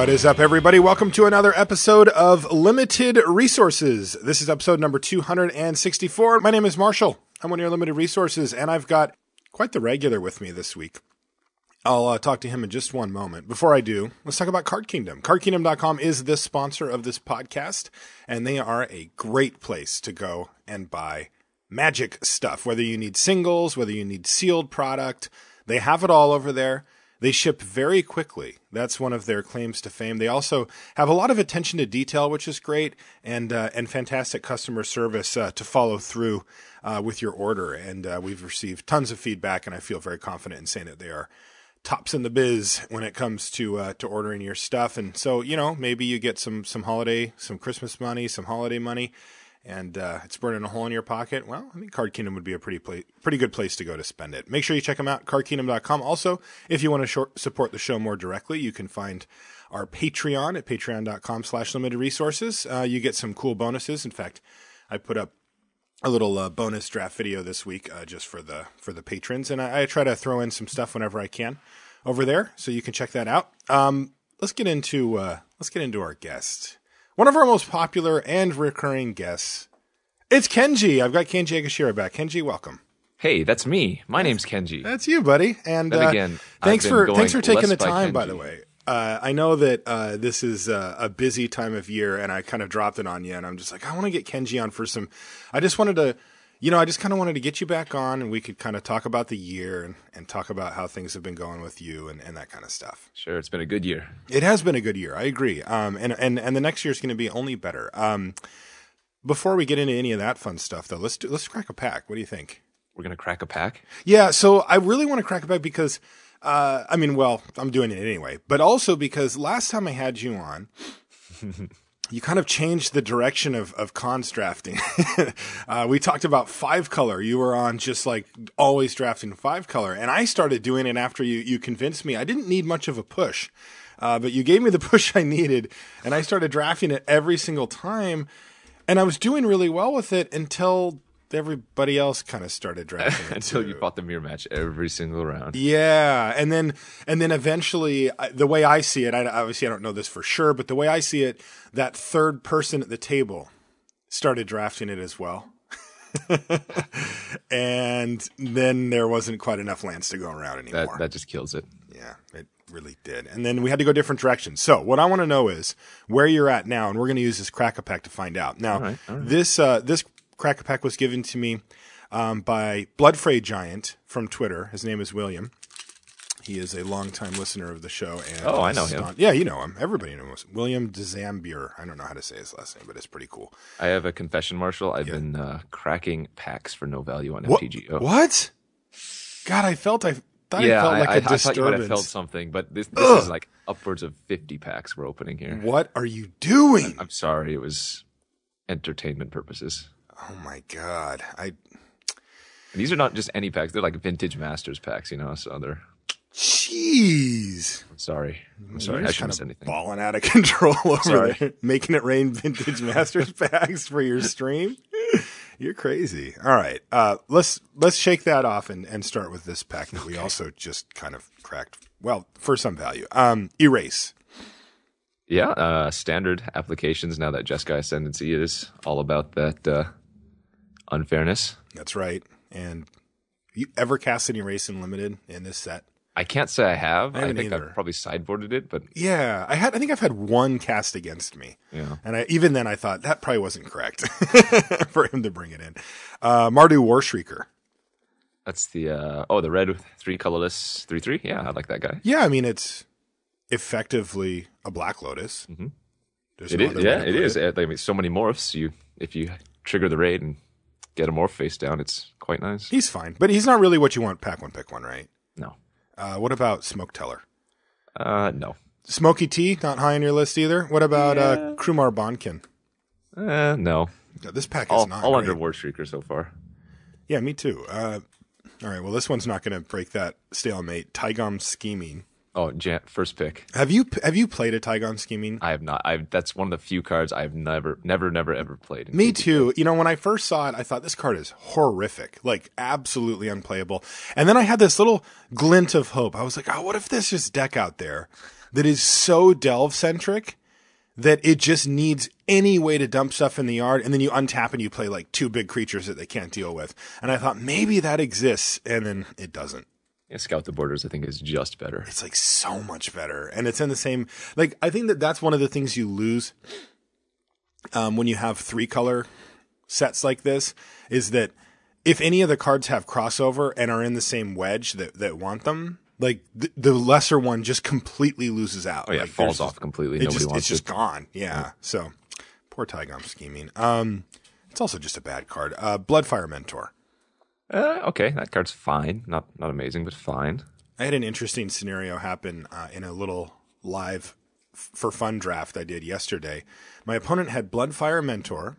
What is up, everybody? Welcome to another episode of Limited Resources. This is episode number 264. My name is Marshall. I'm one of your Limited Resources, and I've got quite the regular with me this week. I'll talk to him in just one moment. Before I do, let's talk about Card Kingdom. CardKingdom.com is the sponsor of this podcast, and they are a great place to go and buy Magic stuff. Whether you need singles, whether you need sealed product, they have it all over there. They ship very quickly. That's one of their claims to fame. They also have a lot of attention to detail, which is great, and fantastic customer service to follow through with your order. And we've received tons of feedback, and I feel very confident in saying that they are tops in the biz when it comes to ordering your stuff. And so, you know, maybe you get some holiday, some Christmas money, some holiday money, and it's burning a hole in your pocket. Well, I think Card Kingdom would be a pretty good place to go to spend it. Make sure you check them out, cardkingdom.com. Also, if you want to support the show more directly, you can find our Patreon at patreon.com/limitedresources. You get some cool bonuses. In fact, I put up a little bonus draft video this week just for the patrons, and I try to throw in some stuff whenever I can over there, so you can check that out. Let's get into our guest. One of our most popular and recurring guests. It's Kenji. I've got Kenji Egashira back. Kenji, welcome. Hey, that's me. My name's Kenji. That's you, buddy. And again, thanks for taking the time, by the way. I know that this is a busy time of year, and I kind of dropped it on you, and I'm just like, I want to get Kenji on for some. I just kind of wanted to get you back on, and we could kind of talk about the year and talk about how things have been going with you and that kind of stuff. Sure, it's been a good year. It has been a good year. I agree. And the next year is going to be only better. Before we get into any of that fun stuff, though, let's crack a pack. What do you think? We're going to crack a pack? Yeah. So I really want to crack a pack because, I'm doing it anyway, but also because last time I had you on, you kind of changed the direction of Khans drafting. We talked about 5-color. You were on just like always drafting 5-color. And I started doing it after you convinced me. I didn't need much of a push, but you gave me the push I needed. And I started drafting it every single time. And I was doing really well with it until everybody else kind of started drafting it until you fought the mirror match every single round. Yeah, and then eventually, the way I see it, obviously I don't know this for sure, but the way I see it, that third person at the table started drafting it as well. And then there wasn't quite enough lands to go around anymore. That just kills it. Yeah, it really did. And then we had to go different directions. So what I want to know is where you're at now, and we're going to use this Crack-A-Pack to find out. Now, all right. This Crack-A-Pack was given to me by Bloodfray Giant from Twitter. His name is William. He is a longtime listener of the show. And I know him. Yeah, you know him. Everybody knows him. William Dzambier. I don't know how to say his last name, but it's pretty cool. I have a confession, Marshall. I've been cracking packs for no value on FTGO. What? God, I felt like a disturbance. I thought you might have felt something, but this is like upwards of 50 packs we're opening here. What are you doing? I'm sorry. It was entertainment purposes. Oh my God. These are not just any packs. They're like vintage Masters packs, you know, so they're... Jeez. I'm sorry. I shouldn't say anything. Balling out of control over there. Making it rain vintage Masters packs for your stream. You're crazy. All right. Let's shake that off and start with this pack that we also just kind of cracked. Well, for some value. Erase. Yeah, standard applications now that Jeskai Ascendancy is all about that unfairness. That's right. And you ever cast an Erase in Limited in this set? I can't say I have. I think I've probably sideboarded it, but yeah, I think I've had one cast against me. Yeah, and even then I thought that probably wasn't correct for him to bring it in. Mardu Warshrieker. That's the the red 3 colorless 3/3. Yeah, I like that guy. Yeah, I mean it's effectively a Black Lotus. Mm-hmm. It is. Yeah, it is. I mean, so many morphs. If you trigger the raid and get a morph face down, it's quite nice. He's fine, but he's not really what you want. Pack one, pick one, right? No. What about Smoke Teller? No. Smoky T, not high on your list either. What about Krumar Bonkin? No. This pack is not all great. Under Warshrieker so far. Yeah, me too. All right, well, this one's not going to break that stalemate. Taigam Scheming. Oh, first pick. Have you played a Taigam Scheming? I have not. That's one of the few cards I've never ever played. Me too. You know, when I first saw it, I thought this card is horrific, like absolutely unplayable. And then I had this little glint of hope. I was like, oh, what if there's just deck out there that is so delve-centric that it just needs any way to dump stuff in the yard, and then you untap and you play like 2 big creatures that they can't deal with. And I thought maybe that exists, and then it doesn't. Yeah, Scout the Borders, I think, is just better. It's like so much better. And it's in the same, like, I think that's one of the things you lose when you have 3-color sets like this, is that if any of the cards have crossover and are in the same wedge that want them, like the lesser one just completely loses out. Oh yeah, like, it falls off completely. Nobody wants it. It's just gone. Yeah. So poor Tygom scheming. It's also just a bad card. Bloodfire Mentor. Okay, that card's fine. Not amazing, but fine. I had an interesting scenario happen in a little live for fun draft I did yesterday. My opponent had Bloodfire Mentor,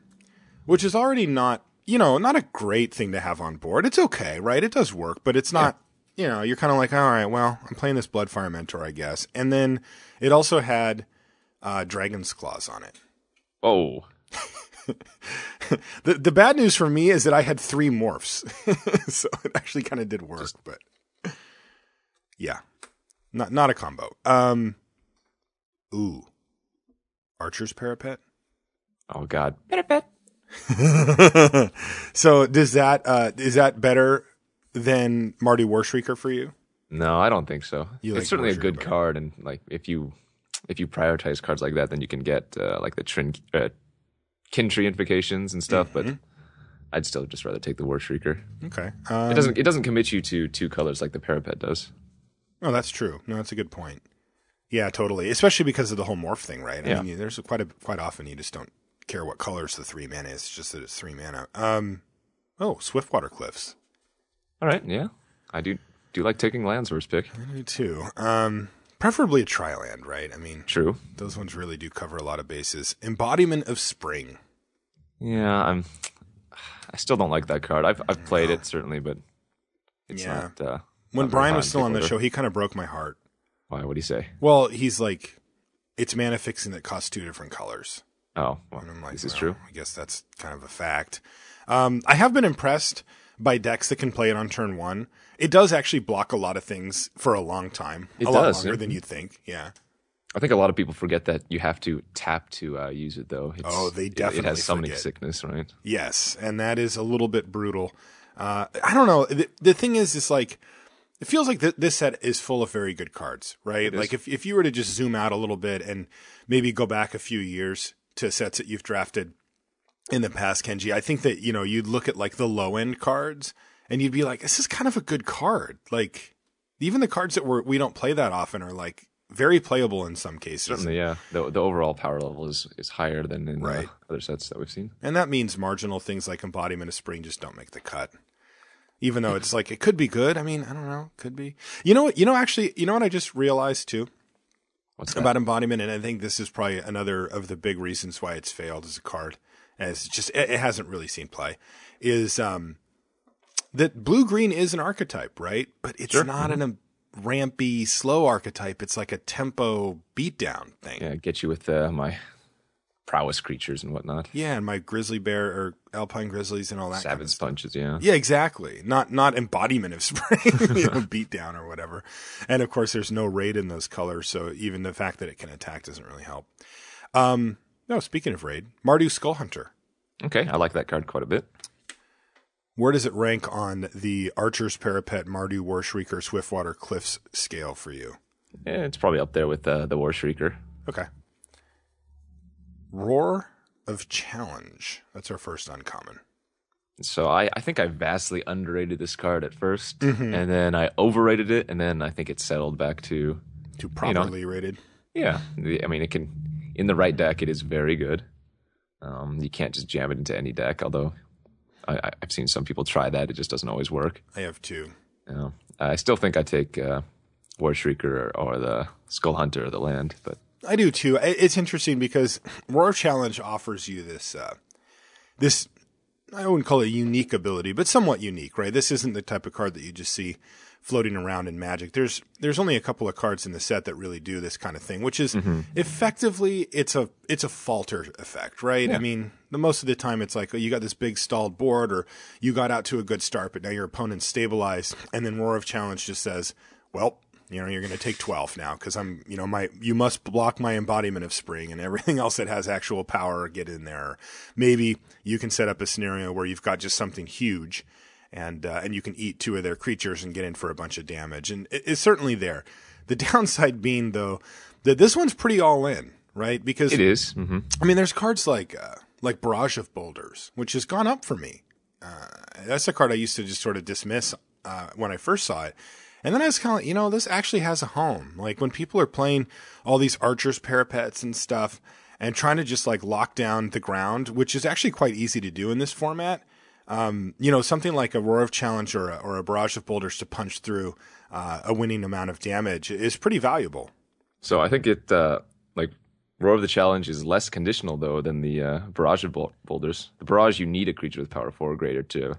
which is already not a great thing to have on board. It's okay, right? It does work, but it's not, you're kind of like, all right, well, I'm playing this Bloodfire Mentor, I guess. And then it also had Dragon's Claws on it. Oh. The bad news for me is that I had 3 morphs. So it actually kind of did work, but yeah, not a combo. Archer's Parapet. Oh God. Parapet. So is that better than Mardu Warshrieker for you? No, I don't think so. It's certainly a good better. card, and like if you prioritize cards like that, then you can get like the kin tree invocations and stuff. But I'd still just rather take the Warshrieker. Okay. It doesn't commit you to 2 colors like the Parapet does. Oh, that's true. No, that's a good point. Yeah, totally. Especially because of the whole morph thing, right? I mean, there's quite often you just don't care what colors the 3 mana is. It's just that it's 3 mana. Swiftwater Cliffs. All right, yeah, I do like taking lands first pick. I do too. Preferably a tri-land, right? I mean, True. Those ones really do cover a lot of bases. Embodiment of Spring. Yeah, I still don't like that card. I've played it certainly, but it's not. When not Brian was still on the show, he kind of broke my heart. Why? What do you say? Well, he's like, it's mana fixing that costs 2 different colors. Oh, well, And I'm like, this is true. I guess that's kind of a fact. I have been impressed by decks that can play it on turn 1. It does actually block a lot of things for a long time. It lot does, longer yeah. than you'd think. Yeah. I think a lot of people forget that you have to tap to use it, though. They definitely It has summoning forget. sickness, right? Yes, and that is a little bit brutal. I don't know. The thing is, it's like, it feels like this set is full of very good cards, right? Like if you were to just zoom out a little bit and maybe go back a few years to sets that you've drafted in the past, Kenji, I think that, you'd look at like the low end cards and you'd be like, this is kind of a good card. Like even the cards that we don't play that often are like very playable in some cases. Certainly, yeah. The overall power level is higher than in other sets that we've seen. And that means marginal things like Embodiment of Spring just don't make the cut. Even though it's like, it could be good. I mean, I don't know. Could be. You know what I just realized too? What's that? About Embodiment, and I think this is probably another of the big reasons why it's failed as a card, as it hasn't really seen play, is that blue-green is an archetype, right? But it's not a rampy, slow archetype. It's like a tempo beatdown thing. Yeah, get you with my prowess creatures and whatnot. Yeah, and my grizzly bear or alpine grizzlies and all that. Savage kind of stuff. punches, yeah. Yeah, exactly. Not Embodiment of Spring, beatdown or whatever. And of course, there's no raid in those colors, so even the fact that it can attack doesn't really help. No, speaking of raid, Mardu Skullhunter. Okay, I like that card quite a bit. Where does it rank on the Archer's Parapet, Mardu Warshrieker, Swiftwater Cliffs scale for you? Yeah, it's probably up there with the Warshrieker. Okay. Roar of Challenge. That's our first uncommon. So I think I vastly underrated this card at first, and then I overrated it, and then I think it settled back to Properly rated. Yeah, I mean, it can, in the right deck, it is very good. You can't just jam it into any deck, although I've seen some people try that. It just doesn't always work. I have too. I still think I take Warshrieker or the Skull Hunter or the land, but I do too. It's interesting because Roar of Challenge offers you this, I wouldn't call it a unique ability, but somewhat unique, right? This isn't the type of card that you just see floating around in Magic. There's only a couple of cards in the set that really do this kind of thing, which is effectively it's a falter effect, right? Yeah. I mean, most of the time it's like, oh, you got this big stalled board, or you got out to a good start, but now your opponent's stabilized, and then Roar of Challenge just says, well, You know, you're going to take 12 now because I'm, you know, you must block my embodiment of spring and everything else that has actual power get in there. Maybe you can set up a scenario where you've got just something huge and you can eat 2 of their creatures and get in for a bunch of damage. And it's certainly there. The downside being, though, that this one's pretty all in, right? Because it is. Mm-hmm. I mean, there's cards like Barrage of Boulders, which has gone up for me. That's a card I used to just sort of dismiss when I first saw it. And then I was kind of like, you know, this actually has a home. Like when people are playing all these archers, parapets and stuff and trying to just like lock down the ground, which is actually quite easy to do in this format. You know, something like a Roar of Challenge or a Barrage of Boulders to punch through a winning amount of damage is pretty valuable. So I think it, like, Roar of the Challenge is less conditional, though, than the Barrage of Boulders. The Barrage, you need a creature with power 4 or greater to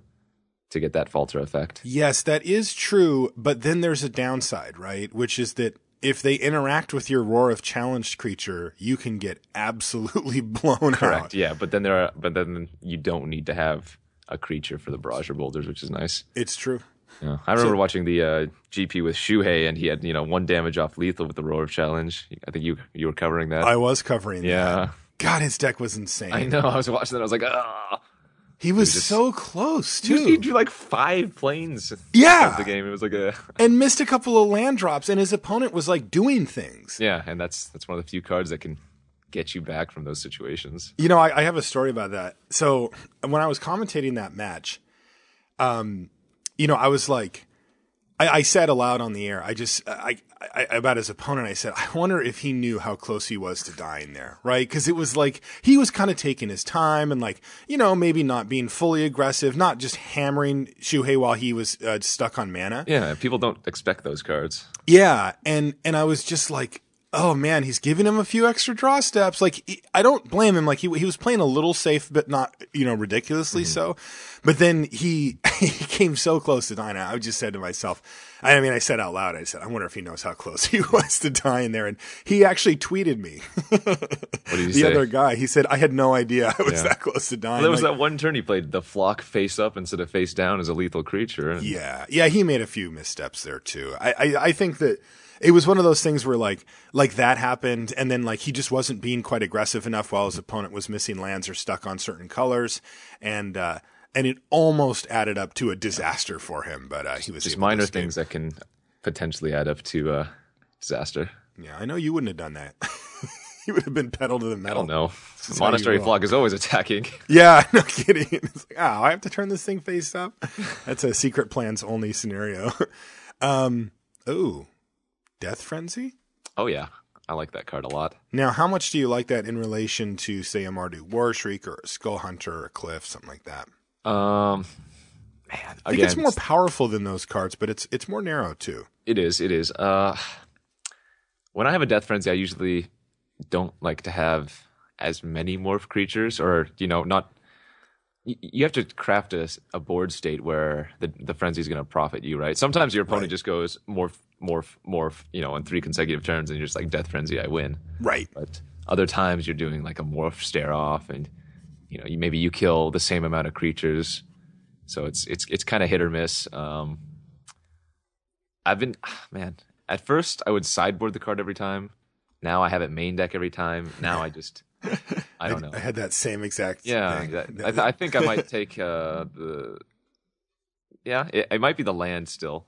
get that falter effect. Yes, that is true, but then there's a downside, right? Which is that if they interact with your Roar of Challenged creature, you can get absolutely blown Correct, out. yeah, but then you don't need to have a creature for the Barrage of Boulders, which is nice. It's true. Yeah. I remember watching the GP with Shuhei, and he had 1 damage off lethal with the Roar of Challenge. I think you were covering that. I was covering yeah. that. God, his deck was insane. I know. I was watching that. I was like, ah. He was so close, too. He drew like 5 planes. Yeah. Of the game. It was like a... And missed a couple of land drops, and his opponent was like doing things. Yeah, and that's one of the few cards that can get you back from those situations. You know, I have a story about that. So when I was commentating that match, you know, I was like, I said aloud on the air, I about his opponent, I said, I wonder if he knew how close he was to dying there, right? Because it was like, he was kind of taking his time and like, you know, maybe not being fully aggressive, not just hammering Shuhei while he was stuck on mana. Yeah, people don't expect those cards. Yeah, and I was just like, oh man, he's giving him a few extra draw steps. Like, I don't blame him. Like he was playing a little safe, but not, you know, ridiculously so. But then he came so close to dying. I just said to myself, I mean, I said out loud, I said, I wonder if he knows how close he was to dying there. And he actually tweeted me. What did he say? The other guy, he said, I had no idea I was that close to dying. Well, there was that one turn he played the Flock face up instead of face down as a lethal creature. And... Yeah, he made a few missteps there too. I think that it was one of those things where like that happened, and then like he just wasn't being quite aggressive enough while his opponent was missing lands or stuck on certain colors, and it almost added up to a disaster for him. But he was just minor things that can potentially add up to disaster. Yeah, I know you wouldn't have done that. You would have been pedal to the metal. I don't know. Monastery Flock is always attacking. Yeah, no kidding. It's like, I have to turn this thing face up. That's a secret plans only scenario. Death Frenzy? Oh, yeah. I like that card a lot. Now, how much do you like that in relation to, say, a Mardu War Shriek or a Skull Hunter or a Cliff, something like that? Man, I think it's more powerful than those cards, but it's more narrow, too. It is. When I have a Death Frenzy, I usually don't like to have as many morph creatures, or, not... You have to craft a board state where the frenzy is going to profit you, right? Sometimes your opponent just goes morph, in 3 consecutive turns, and you're just like, Death Frenzy, I win. Right. But other times you're doing like a morph stare off, and maybe you kill the same amount of creatures. So it's kind of hit or miss. At first I would sideboard the card every time. Now I have it main deck every time. Now I just. I don't know. I had that same exact thing. I think I might take it might be the land still.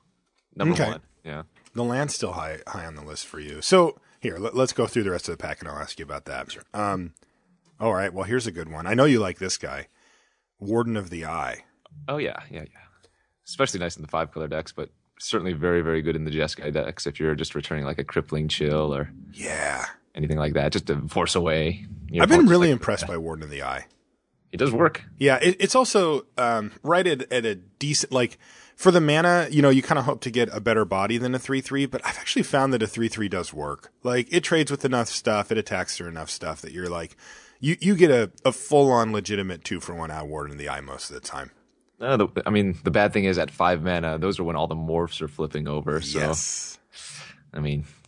Number 1. Yeah. The land's still high on the list for you. So here, let's go through the rest of the pack and I'll ask you about that. Sure. All right. Well, here's a good one. I know you like this guy. Warden of the Eye. Oh, yeah. Especially nice in the 5-color decks, but certainly very, very good in the Jeskai decks if you're just returning like a Crippling Chill or anything like that, just to force away. I've been really impressed by Warden of the Eye. It does work. Yeah, it's also right at a decent, like, for the mana, you kind of hope to get a better body than a 3/3, but I've actually found that a 3/3 does work. Like, it trades with enough stuff, it attacks through enough stuff that you're like, you get a full-on legitimate 2-for-1 out Warden of the Eye most of the time. The bad thing is at 5 mana, those are when all the morphs are flipping over. So. Yes.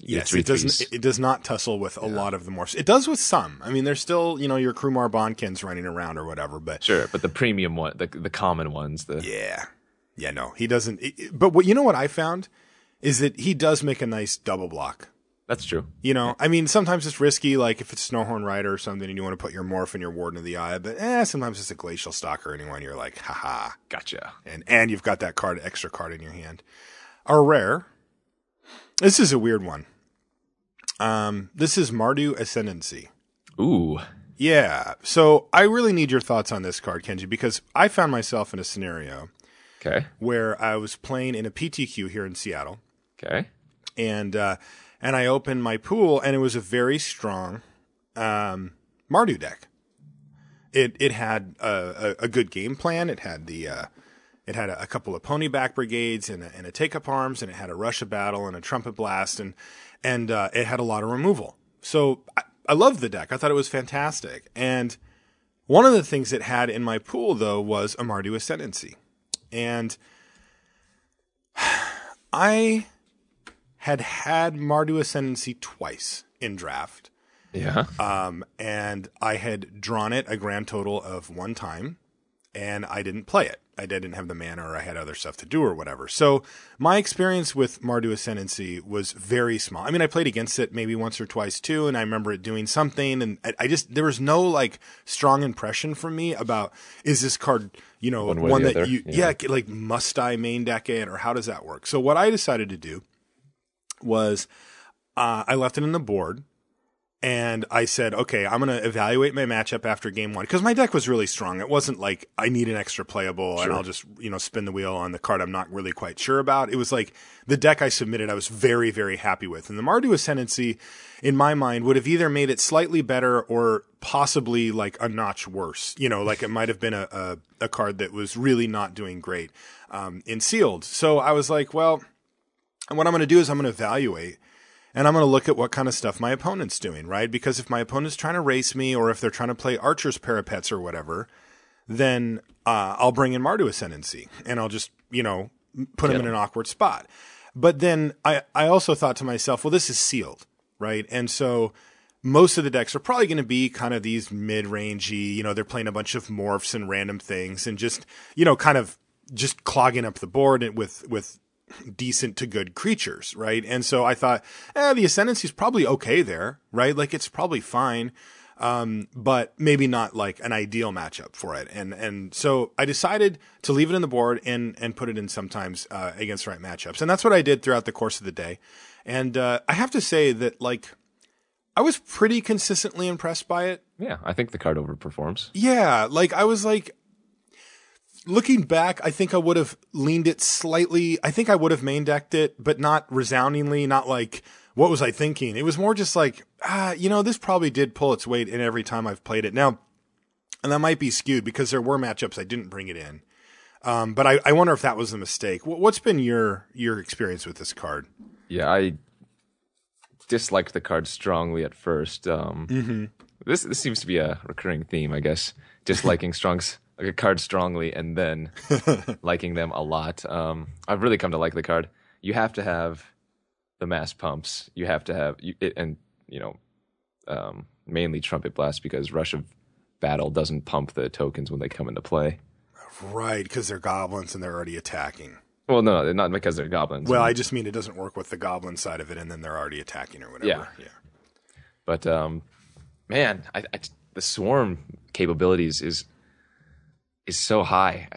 Yes, it does not tussle with a lot of the morphs. It does with some. There's still, your Krumar Bondkins running around or whatever, but sure. But the premium one, the common ones, no, he doesn't. But what I found is that he does make a nice double block. That's true. You know, I mean, sometimes it's risky, like if it's Snowhorn Rider or something and you want to put your Morph and your Warden of the Eye, but sometimes it's a Glacial Stalker anyway, and you're like, haha. Gotcha. And you've got that extra card in your hand. Our rare, this is a weird one. This is Mardu Ascendancy. Ooh. Yeah. So I really need your thoughts on this card, Kenji, because I found myself in a scenario where I was playing in a PTQ here in Seattle. Okay. And I opened my pool, and it was a very strong Mardu deck. It had a good game plan. It had a couple of pony back brigades and a take up arms, and it had a rush of battle and a trumpet blast, and it had a lot of removal. So I loved the deck. I thought it was fantastic. And one of the things it had in my pool though was a Mardu Ascendancy, and I had Mardu Ascendancy twice in draft. Yeah. And I had drawn it a grand total of 1 time, and I didn't play it. I didn't have the mana, or I had other stuff to do or whatever. So my experience with Mardu Ascendancy was very small. I mean, I played against it maybe once or twice too, and I remember it doing something, and there was no like strong impression from me about, is this card, you know, one that like must I main deck it, or how does that work? So what I decided to do was I left it in the board, and I said, okay, I'm going to evaluate my matchup after game 1, because my deck was really strong. It wasn't like I need an extra playable and I'll just, you know, spin the wheel on the card I'm not really quite sure about. It was like the deck I submitted I was very, very happy with. And the Mardu Ascendancy, in my mind, would have either made it slightly better or possibly like a notch worse. You know, like it might have been a card that was really not doing great in sealed. So I was like, well, what I'm going to do is I'm going to evaluate, and I'm going to look at what kind of stuff my opponent's doing, right? Because if my opponent's trying to race me, or if they're trying to play Archer's Parapets or whatever, then I'll bring in Mardu Ascendancy, and I'll just, you know, put him in an awkward spot. But then I also thought to myself, well, this is sealed, right? And so most of the decks are probably going to be kind of these mid-rangey, you know, they're playing a bunch of morphs and random things and just, you know, kind of just clogging up the board with decent to good creatures, right? And so I thought, the Ascendancy is probably okay there, right? Like it's probably fine, but maybe not like an ideal matchup for it. And so I decided to leave it in the board and put it in sometimes against the right matchups. And that's what I did throughout the course of the day. And I have to say that like I was pretty consistently impressed by it. Yeah, I think the card overperforms. Yeah, like I was like, looking back, I think I would have leaned it slightly. I think I would have main decked it, but not resoundingly, not like, what was I thinking? It was more just like, you know, this probably did pull its weight in every time I've played it. Now, and that might be skewed because there were matchups I didn't bring it in. But I wonder if that was a mistake. What's been your experience with this card? Yeah, I disliked the card strongly at first. This seems to be a recurring theme, I guess. Disliking like a card strongly and then liking them a lot. I've really come to like the card. You have to have the mass pumps. You have to have it, and you know, mainly Trumpet Blast, because Rush of Battle doesn't pump the tokens when they come into play. Right, because they're goblins and they're already attacking. Well, no, not because they're goblins. Well, I just mean it doesn't work with the goblin side of it, and then they're already attacking or whatever. Yeah. But man, the swarm capabilities is so high.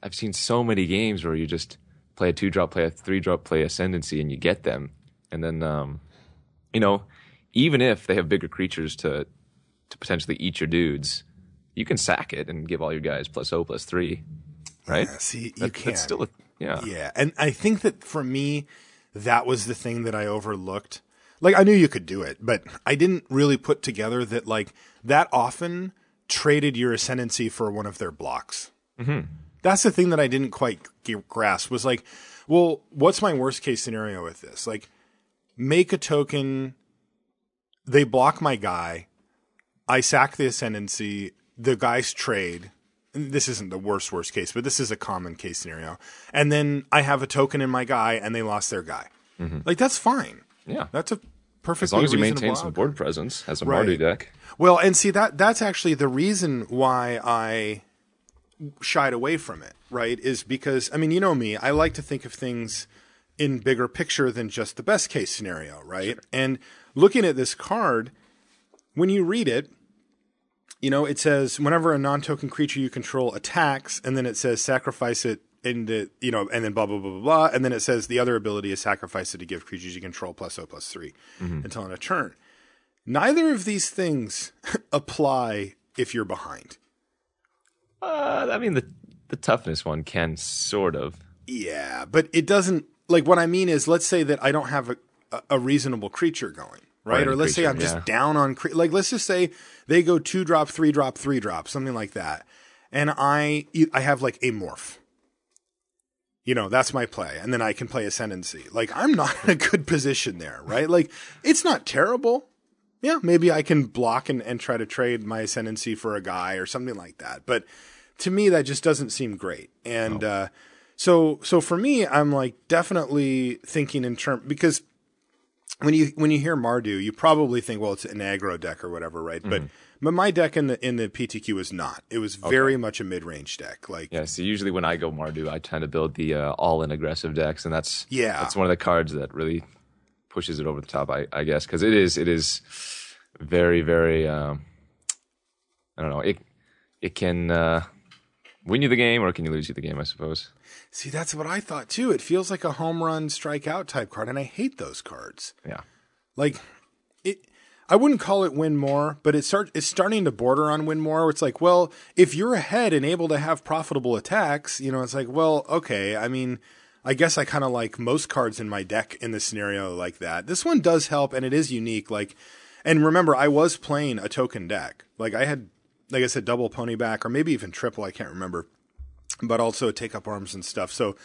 I've seen so many games where you just play a 2-drop, play a 3-drop, play Ascendancy, and you get them. And then, you know, even if they have bigger creatures to potentially eat your dudes, you can sack it and give all your guys +0/+3, right? Yeah, see, you can't. That's still Yeah, and I think that for me, that was the thing that I overlooked. Like, I knew you could do it, but I didn't really put together that, like, that often traded your Ascendancy for one of their blocks. Mm-hmm. That's the thing that I didn't quite grasp, was like, well, what's my worst case scenario with this? Like, make a token, they block my guy, I sack the Ascendancy, the guys trade. This isn't the worst case, but this is a common case scenario. And then I have a token in my guy and they lost their guy. Mm-hmm. Like, that's fine. Yeah. That's a perfectly as long as you maintain outcome. some board presence as a Mardu deck. Well, and see, that's actually the reason why I shied away from it, right? Is because, I mean, you know me, I like to think of things in bigger picture than just the best case scenario, right? Sure. And looking at this card, when you read it, it says whenever a non-token creature you control attacks, and then it says sacrifice it into, and then blah, blah, blah, blah, blah. And then it says the other ability is sacrifice it to give creatures you control +0/+3 until on a turn. Neither of these things apply if you're behind. The toughness one can sort of. Yeah, but it doesn't, like what I mean is, let's say that I don't have a reasonable creature going. Right? Or let's say I'm just down on, like, let's just say they go 2-drop, 3-drop, 3-drop, something like that. And I have like a morph. That's my play. And then I can play Ascendancy. Like, I'm not in a good position there, right? Like, it's not terrible. Yeah, maybe I can block and try to trade my Ascendancy for a guy or something like that. But to me, that just doesn't seem great. And so for me, I'm like definitely thinking in terms, because when you hear Mardu, you probably think, well, it's an aggro deck or whatever, right? But my deck in the PTQ was not. It was very much a mid-range deck. Like, yeah. So usually when I go Mardu, I tend to build the all-in aggressive decks, and that's one of the cards that really pushes it over the top, I guess, because it is very, very. I don't know. It can win you the game, or can you lose you the game, I suppose. See, that's what I thought too. It feels like a home run strikeout type card, and I hate those cards. Yeah. Like, I wouldn't call it win more, but it's starting to border on win more. Where it's like, well, if you're ahead and able to have profitable attacks, it's like, well, okay. I mean, I guess I kind of like most cards in my deck in this scenario like that. This one does help, and it is unique. Like, and remember, I was playing a token deck. Like, I had, like I said, double ponyback, or maybe even triple. I can't remember. But also take up arms and stuff. So,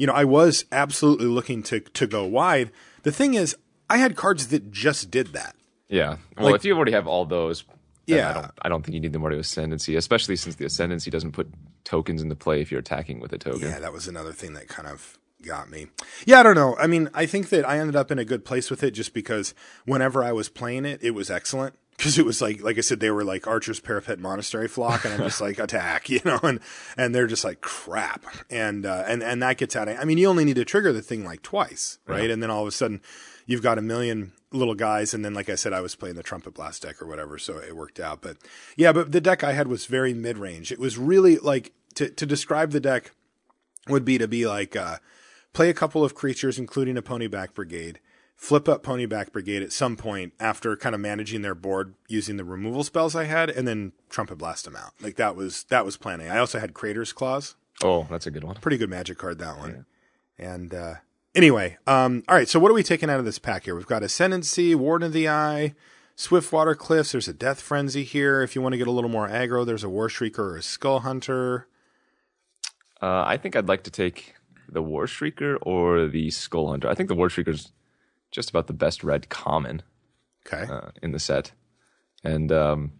I was absolutely looking to go wide. The thing is, I had cards that just did that. Yeah. Well, if you already have all those, I don't think you need the Mardu Ascendancy, especially since the Ascendancy doesn't put tokens into play if you're attacking with a token. Yeah, that was another thing that kind of got me. Yeah, I don't know. I mean, I think that I ended up in a good place with it just because whenever I was playing it, it was excellent. Because it was like I said, they were like Archer's Parapet Monastery flock, and I'm just like, attack, and they're just like crap. And that gets out of, I mean, you only need to trigger the thing like twice, right? Yeah. And then all of a sudden you've got a million little guys. And then, like I said, I was playing the Trumpet Blast deck or whatever, so it worked out. But yeah, but the deck I had was very mid-range. It was really like, to describe the deck would be to be like, play a couple of creatures, including a Ponyback Brigade, flip up Ponyback Brigade at some point after kind of managing their board using the removal spells I had, and then Trumpet Blast them out. Like, that was planning. I also had Crater's Claws. Oh, that's a good one. Pretty good Magic card, that one. Yeah. And anyway, all right, so what are we taking out of this pack here? We've got Ascendancy, Warden of the Eye, Swiftwater Cliffs. There's a Death Frenzy here. If you want to get a little more aggro, there's a War Shrieker or a Skull Hunter. I think I'd like to take the War Shrieker or the Skull Hunter. I think the War Shrieker's just about the best red common in the set. And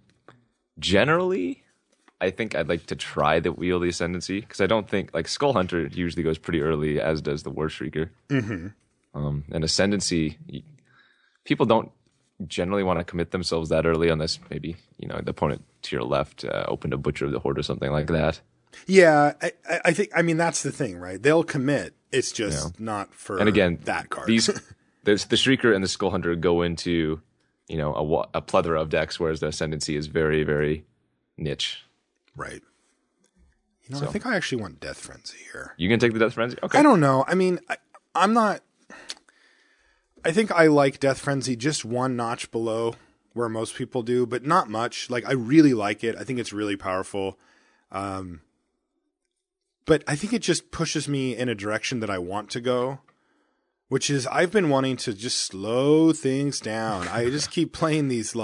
generally, I think I'd like to try the Wheel of the Ascendancy, because I don't think, like, Skull Hunter usually goes pretty early, as does the War Shrieker. Mm-hmm. And Ascendancy, people don't generally want to commit themselves that early unless maybe, the opponent to your left opened a Butcher of the Horde or something like that. Yeah, I think, I mean, that's the thing, right? They'll commit. It's just not for and again, that card. The Shrieker and the Skull Hunter go into, a plethora of decks, whereas the Ascendancy is very, very niche. Right. I think I actually want Death Frenzy here. You can take the Death Frenzy? Okay. I don't know. I mean, I'm not... I think I like Death Frenzy just one notch below where most people do, but not much. Like, I really like it. I think it's really powerful. But I think it just pushes me in a direction that I want to go. Which is, I've been wanting to just slow things down. I just keep playing these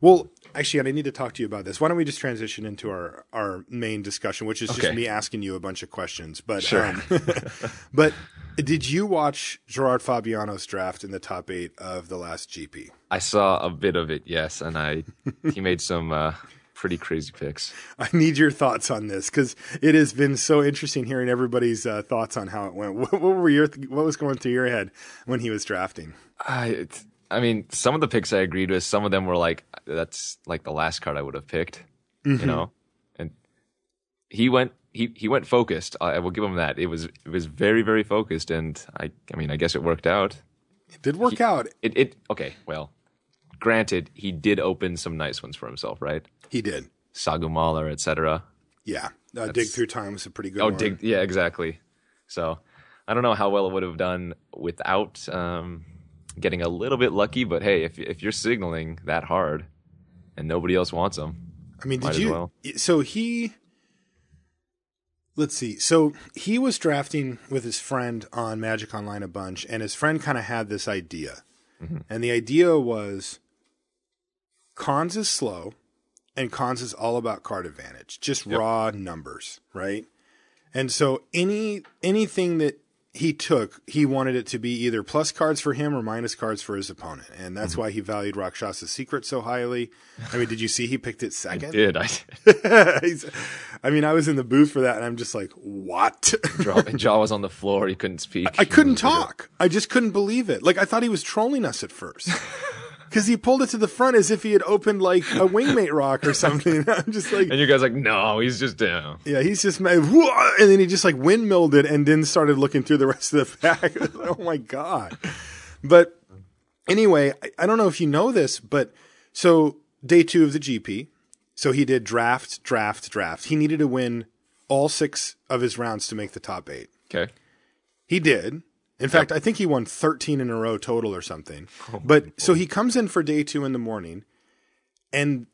well, actually, I need to talk to you about this. Why don't we just transition into our main discussion, which is just me asking you a bunch of questions. But, sure. But did you watch Gerard Fabiano's draft in the top 8 of the last GP? I saw a bit of it, yes, and he made some pretty crazy picks. I need your thoughts on this, because it has been so interesting hearing everybody's thoughts on how it went. What was going through your head when he was drafting? I mean, some of the picks I agreed with. Some of them were like, that's like the last card I would have picked, And he went he went focused. I will give him that. It was very, very focused, and I mean, I guess it worked out. It did work out. Okay, well, granted, he did open some nice ones for himself, right? He did. Sagumalar, etc. Yeah. Dig Through Time was a pretty good one. Yeah, exactly. So I don't know how well it would have done without getting a little bit lucky, but hey, if you're signaling that hard and nobody else wants them, I mean, did you? So let's see. So he was drafting with his friend on Magic Online a bunch, and his friend kind of had this idea. Mm-hmm. And the idea was Khans is slow, and Khans is all about card advantage, just raw numbers, right? And so anything that he took, he wanted it to be either plus cards for him or minus cards for his opponent. And that's why he valued Rakshasa's Secret so highly. I mean, did you see he picked it second? I did. I mean, I was in the booth for that, and I'm just like, what? Jaw was on the floor. He couldn't speak. I couldn't talk. I just couldn't believe it. Like, I thought he was trolling us at first. Because he pulled it to the front as if he had opened like a wingmate rock or something. I'm just like, and you guys like, no, he's just down. Yeah, he's just mad. And then he just like windmilled it and then started looking through the rest of the pack. Oh my God. But anyway, I don't know if you know this, but so day 2 of the GP. So he did draft. He needed to win all 6 of his rounds to make the top 8. Okay. He did. In fact, I think he won 13 in a row total or something. So he comes in for day 2 in the morning, and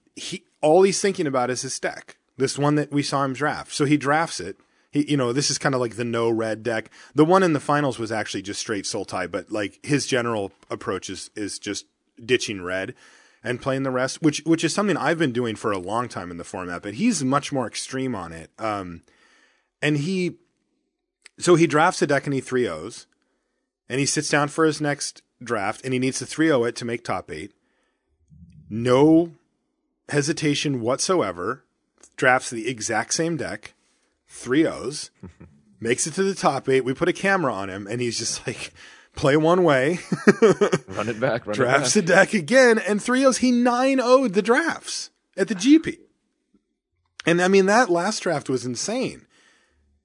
all he's thinking about is his deck, this one that we saw him draft. So he drafts it. This is kind of like the no red deck. The one in the finals was actually just straight Sultai, but like his general approach is just ditching red and playing the rest, which is something I've been doing for a long time in the format, but he's much more extreme on it. And he drafts a deck and he 3-0s. And he sits down for his next draft, and he needs to 3-0 it to make top 8. No hesitation whatsoever. Drafts the exact same deck, 3-0s, makes it to the top 8. We put a camera on him, and he's just like, play one way. Run it back. Drafts the deck again, and 3-0s. He 9-0'd the drafts at the GP. And I mean, that last draft was insane.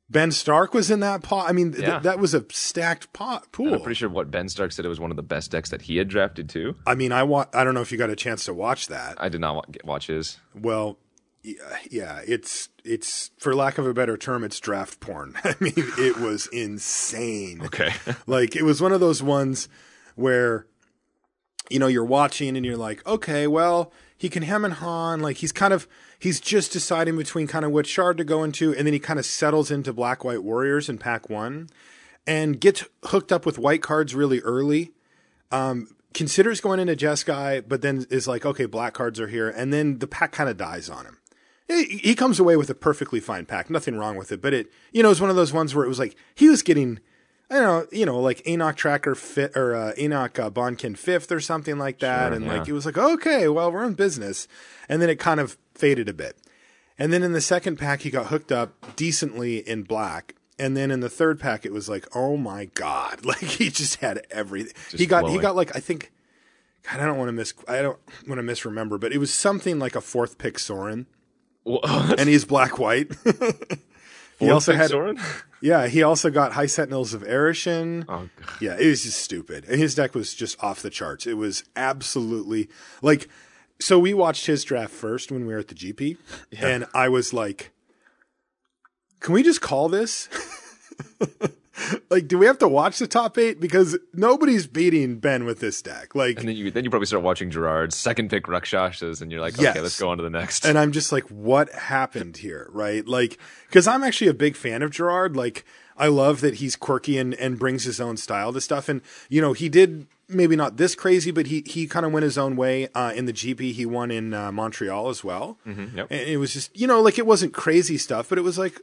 Ben Stark was in that pot. I mean, that was a stacked pool. And I'm pretty sure what Ben Stark said, it was one of the best decks that he had drafted too. I mean, I don't know if you got a chance to watch that. I did not watch his. Well, yeah, it's for lack of a better term, it's draft porn. I mean, it was insane. Okay. Like, it was one of those ones where, you're watching and you're like, okay, well, he can hem and haw, like he's just deciding between kind of what shard to go into, and then he kind of settles into Black-White Warriors in pack 1 and gets hooked up with white cards really early. Considers going into Jeskai, but then is like, okay, black cards are here, and then the pack kind of dies on him. He comes away with a perfectly fine pack, nothing wrong with it, but it was one of those ones where it was like he was getting, like Enoch Tracker fit or Enoch Bonkin 5th or something like that. Sure, and like, it was like, okay, well, we're in business. And then it kind of faded a bit. And then in the second pack, he got hooked up decently in black. And then in the third pack, it was like, oh my God, like he just had everything. He got like, I think, God, I don't want to misremember, but it was something like a 4th pick Sorin. What? And he's black-white. He also had Sorin? Yeah, he also got High Sentinels of Erishin. Oh, God. Yeah, it was just stupid. And his deck was just off the charts. It was absolutely like, so we watched his draft first when we were at the GP, and I was like, can we just call this? Like, do we have to watch the top 8? Because nobody's beating Ben with this deck. Like, and then you probably start watching Gerard's second pick Rakshasas, and you're like, okay, let's go on to the next. And I'm just like, what happened here, right? Like, because I'm actually a big fan of Gerard. Like, I love that he's quirky and brings his own style to stuff. And he did maybe not this crazy, but he kind of went his own way in the GP. He won in Montreal as well. Mm-hmm, yep. And it was just, like it wasn't crazy stuff, but it was like,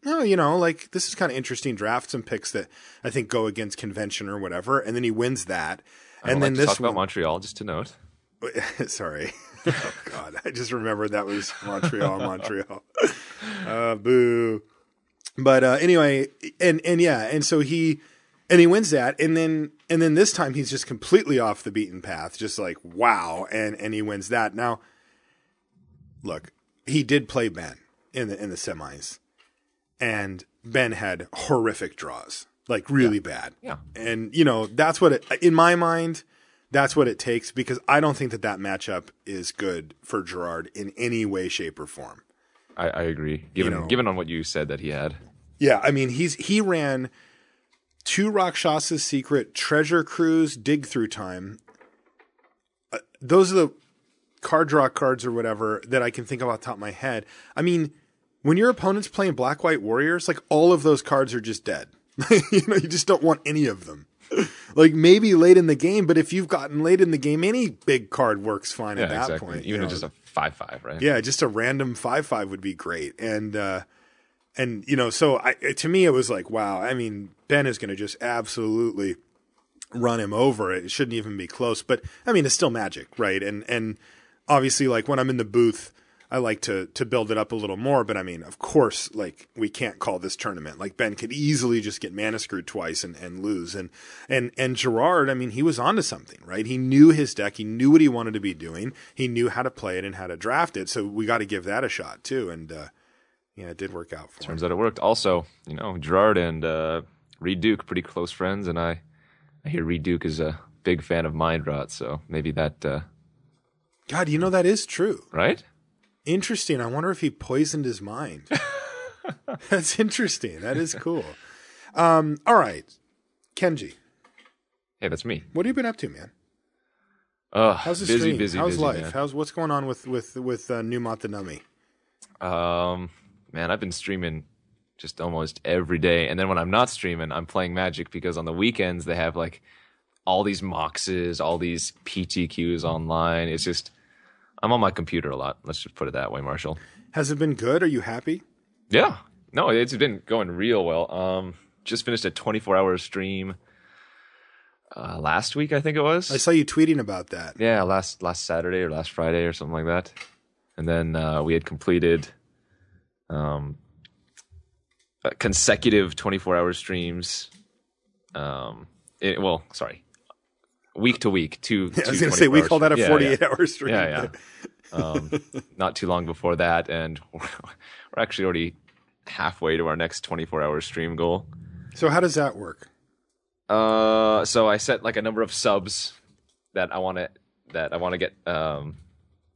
no, like this is kind of interesting drafts and picks that I think go against convention or whatever. And then he wins that. And then talk about Montreal, just to note. Sorry. Oh God. I just remembered that was Montreal. Boo. But anyway, and so he wins that, and then this time he's just completely off the beaten path, just like wow, and he wins that. Now, look, he did play Ben in the semis, and Ben had horrific draws, like really bad. Yeah. And, that's what in my mind, that's what it takes, because I don't think that matchup is good for Gerard in any way, shape, or form. I agree. Given on what you said that he had. Yeah, I mean, he ran 2 Rakshas's Secret, Treasure Cruise, Dig Through Time. Those are the card draw cards or whatever that I can think of off the top of my head. I mean, when your opponent's playing Black-White Warriors, like all of those cards are just dead. You just don't want any of them. Like maybe late in the game, but if you've gotten late in the game, any big card works fine at that point. Even just a 5/5, right? Yeah, just a random 5/5 would be great. And so to me, it was like, wow, I mean, Ben is going to just absolutely run him over. It shouldn't even be close, but I mean, it's still Magic, right? And obviously, like when I'm in the booth, I like to build it up a little more, but I mean, of course, like we can't call this tournament. Like Ben could easily just get mana screwed twice and lose. And Gerard, I mean, he was onto something, right? He knew his deck. He knew what he wanted to be doing. He knew how to play it and how to draft it. So we got to give that a shot too. And, it did work out for him. Turns out it worked. Also, Gerard and Reed Duke, pretty close friends, and I hear Reed Duke is a big fan of Mind Rot, so maybe that... God, that is true. Right? Interesting. I wonder if he poisoned his mind. That's interesting. That is cool. All right. Kenji. Hey, that's me. What have you been up to, man? How's the busy, stream? busy, How's busy, life? man. What's going on with Numotthenummy? Man, I've been streaming just almost every day. And then when I'm not streaming, I'm playing Magic because on the weekends they have like all these moxes, all these PTQs online. It's just, I'm on my computer a lot. Let's just put it that way, Marshall. Has it been good? Are you happy? Yeah. No, it's been going real well. Just finished a 24-hour stream last week, I think it was. I saw you tweeting about that. Yeah, last Saturday or last Friday or something like that. And then we had completed consecutive 24-hour streams. Week to week. I was going to say, we call that a 48-hour stream. Yeah. Not too long before that, and we're actually already halfway to our next 24-hour stream goal. So how does that work? So I set like a number of subs that I want to get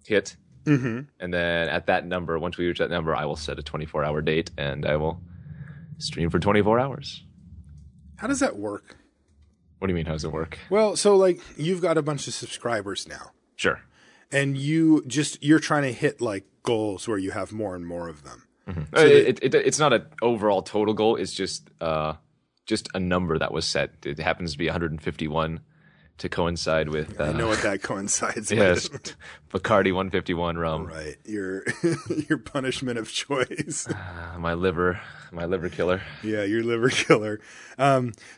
hit. Mm-hmm. And then at that number, once we reach that number, I will set a 24-hour date, and I will stream for 24 hours. How does that work? What do you mean, how does it work? Well, so like you've got a bunch of subscribers now. Sure. And you're trying to hit like goals where you have more and more of them. Mm-hmm. So it's not an overall total goal. It's just a number that was set. It happens to be 151 to coincide with... I know what that coincides yes, with. Bacardi 151 rum. Right. Your punishment of choice. My liver killer. Yeah, your liver killer.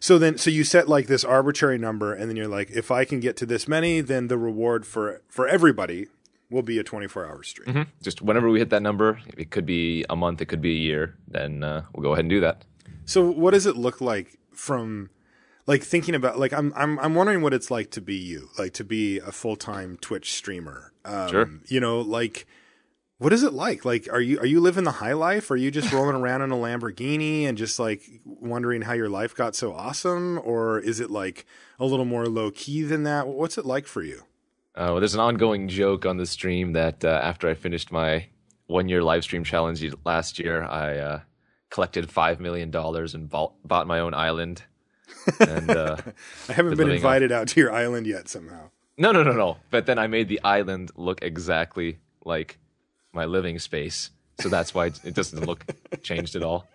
So you set like this arbitrary number, and then you're like, if I can get to this many, then the reward for everybody will be a 24-hour stream. Mm-hmm. Just whenever we hit that number, it could be a month, it could be a year, then we'll go ahead and do that. So what does it look like from... like thinking about, like I'm wondering what it's like to be you, like to be a full-time Twitch streamer. Sure. Like what is it like? Like are you living the high life? Are you just rolling around in a Lamborghini and just like wondering how your life got so awesome? Or is it like a little more low key than that? What's it like for you? Well, there's an ongoing joke on the stream that after I finished my 1-year live stream challenge last year, I collected $5 million and bought my own island. And I haven't been invited out to your island yet somehow. No. But then I made the island look exactly like my living space. So that's why it doesn't look changed at all.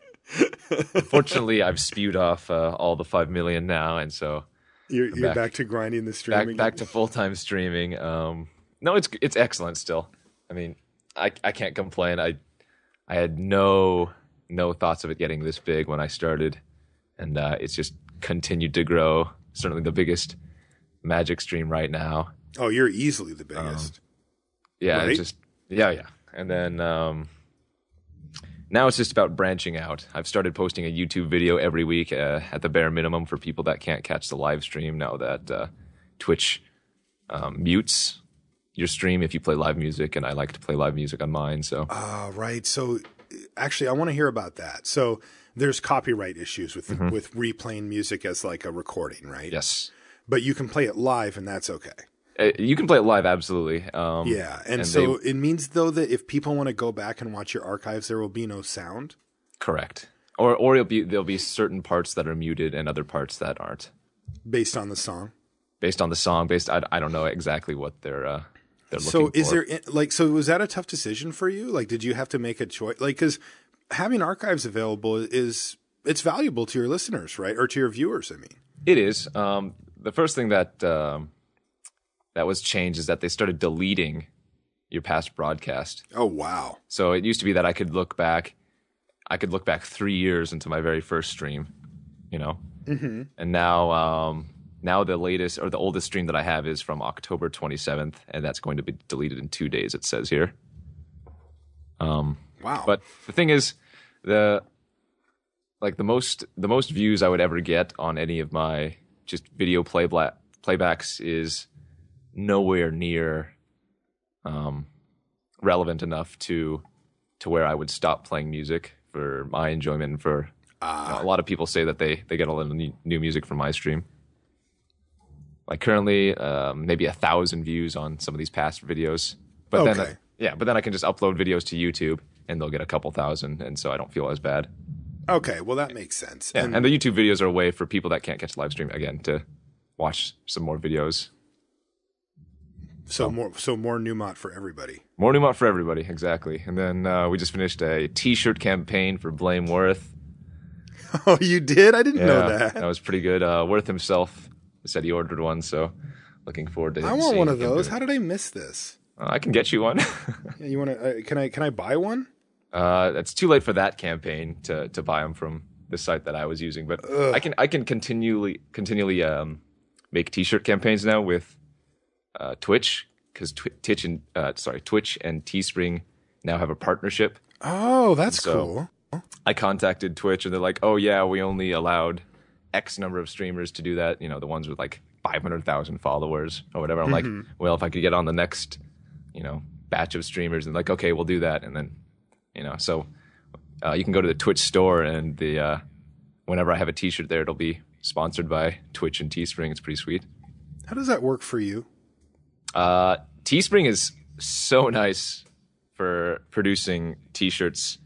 Unfortunately, I've spewed off all the 5 million now. And so you're back to grinding the streaming. Back to full-time streaming. No, it's excellent still. I mean, I can't complain. I had no thoughts of it getting this big when I started. And it's just continued to grow. Certainly the biggest Magic stream right now. Oh, you're easily the biggest. Yeah, right? It's just yeah. And then now it's just about branching out. I've started posting a YouTube video every week at the bare minimum for people that can't catch the live stream now that Twitch mutes your stream if you play live music, and I like to play live music on mine. So right. So actually, I want to hear about that. So there's copyright issues with replaying music as like a recording, right? Yes. But you can play it live, and that's okay. You can play it live, absolutely. Yeah, and so it means, though, that if people want to go back and watch your archives, there will be no sound? Correct. Or there'll be certain parts that are muted and other parts that aren't. Based on the song? Based on the song. I don't know exactly what they're looking for. So is there, like, so was that a tough decision for you? Like, did you have to make a choice? Like, because having archives available it's valuable to your listeners, right? Or to your viewers, I mean. It is. The first thing that was changed is that they started deleting your past broadcast. Oh, wow. So it used to be that I could look back 3 years into my very first stream, you know? Mm-hmm. And now the latest or the oldest stream that I have is from October 27th, and that's going to be deleted in 2 days, it says here. Wow. But the thing is, the most views I would ever get on any of my just video playbacks is nowhere near relevant enough to where I would stop playing music for my enjoyment. And for a lot of people say that they get a lot of new music from my stream. Like currently, maybe 1,000 views on some of these past videos. But okay. then I can just upload videos to YouTube and they'll get a couple thousand, and so I don't feel as bad. Okay, well that makes sense. Yeah, and the YouTube videos are a way for people that can't catch the live stream again to watch some more videos. So more Numott for everybody. More Numott for everybody, exactly. And then we just finished a T-shirt campaign for Blame Worth. Oh, you did? I didn't know that. That was pretty good. Worth himself said he ordered one, so looking forward to. I want one of those. How did I miss this? I can get you one. Yeah, you want to? Can I buy one? It's too late for that campaign to buy them from the site that I was using, but I can continually make T-shirt campaigns now with Twitch, because Twitch and Teespring now have a partnership. Oh, that's cool. I contacted Twitch and they're like, "Oh yeah, we only allowed X number of streamers to do that. You know, the ones with like 500,000 followers or whatever." I'm like, well, if I could get on the next, batch of streamers, and like, okay, we'll do that, and then. So you can go to the Twitch store, and whenever I have a T-shirt there, it'll be sponsored by Twitch and Teespring. It's pretty sweet. How does that work for you? Teespring is so nice for producing T-shirts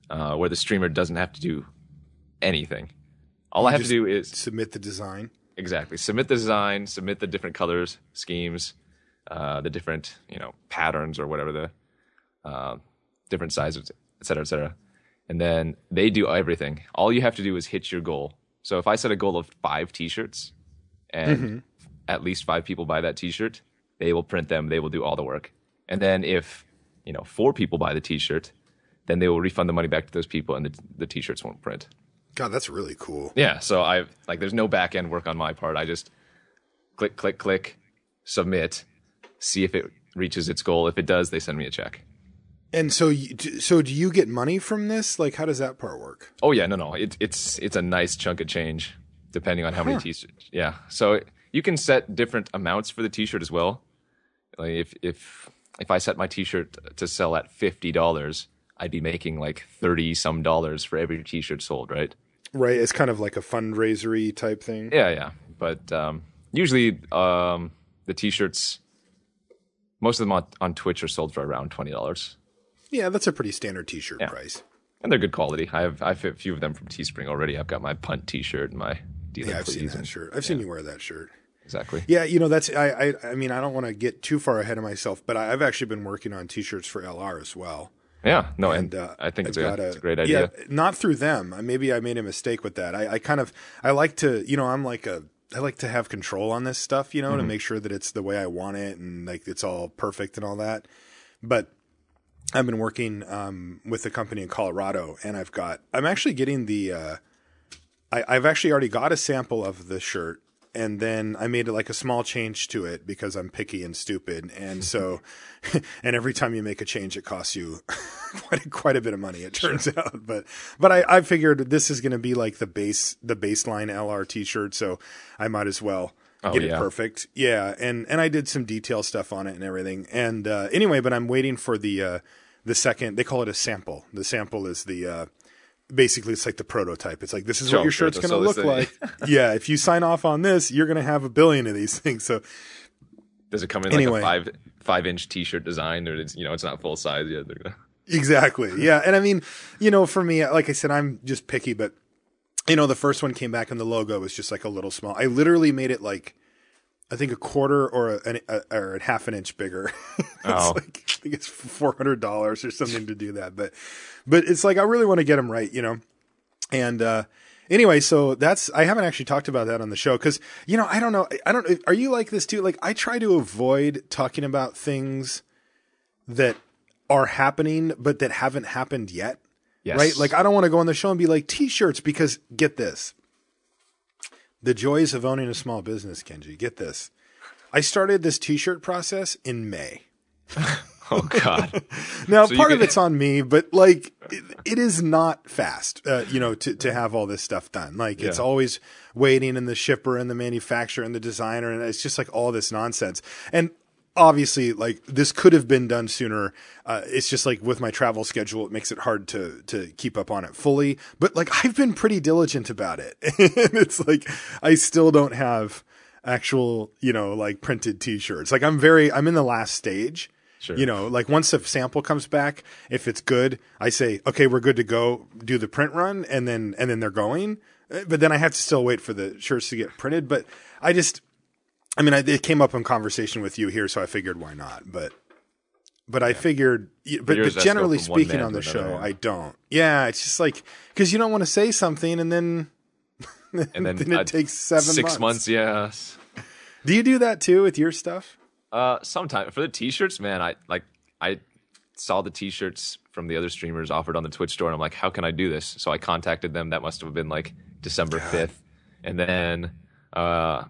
where the streamer doesn't have to do anything. All I have to do is submit the design. Exactly. Submit the design, submit the different colors, schemes, the different patterns or whatever the different sizes, et cetera, et cetera. And then they do everything. All you have to do is hit your goal. So if I set a goal of 5 T-shirts and at least 5 people buy that T-shirt, they will print them. They will do all the work. And then if 4 people buy the T-shirt, then they will refund the money back to those people, and the T-shirts won't print. God, that's really cool. Yeah. So there's no back end work on my part. I just click, submit, see if it reaches its goal. If it does, they send me a check. And so do you get money from this? Like, how does that part work? Oh yeah, no. It's a nice chunk of change, depending on how many T-shirts. Yeah, so you can set different amounts for the T-shirt as well. Like if I set my T-shirt to sell at $50, I'd be making like $30-some for every T-shirt sold, right? Right, it's kind of like a fundraisery type thing. Yeah. But usually the T-shirts, most of them on Twitch are sold for around $20. Yeah, that's a pretty standard T-shirt price. And they're good quality. I've a few of them from Teespring already. I've got my punt T-shirt and my Dealing I've seen that shirt. I've seen you wear that shirt. Exactly. Yeah, that's I mean, I don't want to get too far ahead of myself, but I've actually been working on T-shirts for LR as well. Yeah, no, and I think it's a great idea. Yeah, not through them. Maybe I made a mistake with that. I like to, I like to have control on this stuff, to make sure that it's the way I want it and like it's all perfect and all that. But I've been working with a company in Colorado, and I'm actually getting I've actually already got a sample of the shirt. And then I made like a small change to it because I'm picky and stupid. And so, and every time you make a change, it costs you quite a bit of money, it turns out. But I figured this is going to be like the baseline LR t-shirt. So I might as well get it perfect. Yeah. And I did some detail stuff on it and everything. And, anyway, but I'm waiting for the the second, they call it a sample. The sample is the basically it's like the prototype. It's like, this is what your shirt's going to look like. Yeah, if you sign off on this, you're going to have 1 billion of these things. So does it come in like a 5-inch T-shirt design, or it's not full size yet? Exactly. Yeah, and I mean, for me, like I said, I'm just picky, but the first one came back and the logo was just like a little small. I literally made it like, I think a quarter or a half an inch bigger. I think it's $400 or something to do that. But it's like, I really want to get them right, and, anyway, so I haven't actually talked about that on the show. Cause I don't know. Are you like this too? Like, I try to avoid talking about things that are happening, but that haven't happened yet. Yes. Right. Like, I don't want to go on the show and be like t-shirts, because get this. The joys of owning a small business, Kenji. Get this. I started this t-shirt process in May. Oh, God. Now, so part of it's on me, but like it is not fast, to have all this stuff done. Like, it's always waiting, and the shipper and the manufacturer and the designer, and it's just like all this nonsense. And obviously, like, this could have been done sooner. It's just like with my travel schedule, it makes it hard to keep up on it fully. But like, I've been pretty diligent about it. And it's like, I still don't have actual, like printed t-shirts. Like, I'm in the last stage. Sure. Like, once a sample comes back, if it's good, I say, okay, we're good to go, do the print run, and then they're going. But then I have to still wait for the shirts to get printed. But it came up in conversation with you here, so I figured why not. But I figured, but generally speaking on the show, I don't. Yeah, it's just like, because you don't want to say something and then then it takes 6 months. Yes. Do you do that too with your stuff? Sometimes for the t-shirts, man. I saw the t-shirts from the other streamers offered on the Twitch store, and I'm like, how can I do this? So I contacted them. That must have been like December 5th, and then I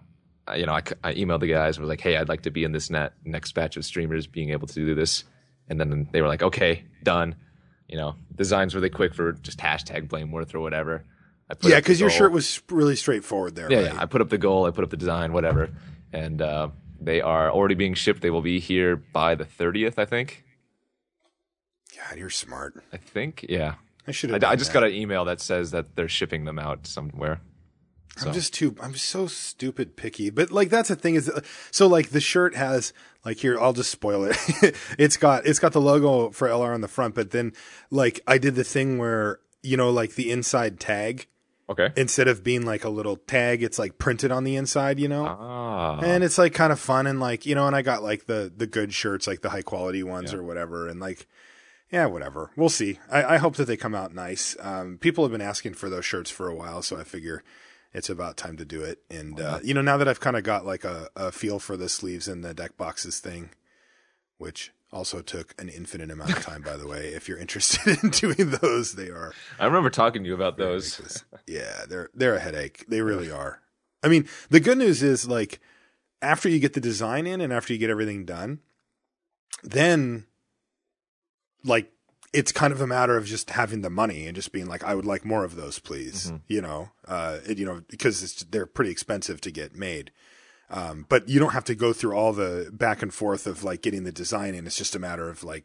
emailed the guys and was like, hey, I'd like to be in this next batch of streamers being able to do this. And then they were like, okay, done. Designs really quick for just hashtag Blameworth or whatever. Because your shirt was really straightforward there. Yeah, right? I put up the goal, I put up the design, whatever. And they are already being shipped. They will be here by the 30th, I think. God, you're smart. I think, yeah. I just got an email that says that they're shipping them out somewhere. So. I'm so stupid picky. But like, that's the thing is, so like the shirt has like, here, I'll just spoil it. It's got the logo for LR on the front, but then like I did the thing where, like the inside tag, okay, instead of being like a little tag, it's like printed on the inside, Ah. and it's like kind of fun. And like, and I got like the good shirts, like the high quality ones or whatever. And like, yeah, whatever. We'll see. I hope that they come out nice. People have been asking for those shirts for a while, so I figure it's about time to do it. And, now that I've kind of got like a feel for the sleeves and the deck boxes thing, which also took an infinite amount of time, by the way, if you're interested in doing those, they are. I remember talking to you about those. Yeah, they're a headache. They really are. I mean, the good news is like after you get the design in and after you get everything done, then like, it's kind of a matter of just having the money and just being like, I would like more of those, please. Mm-hmm. Because they're pretty expensive to get made. But you don't have to go through all the back and forth of like getting the design in. It's just a matter of like,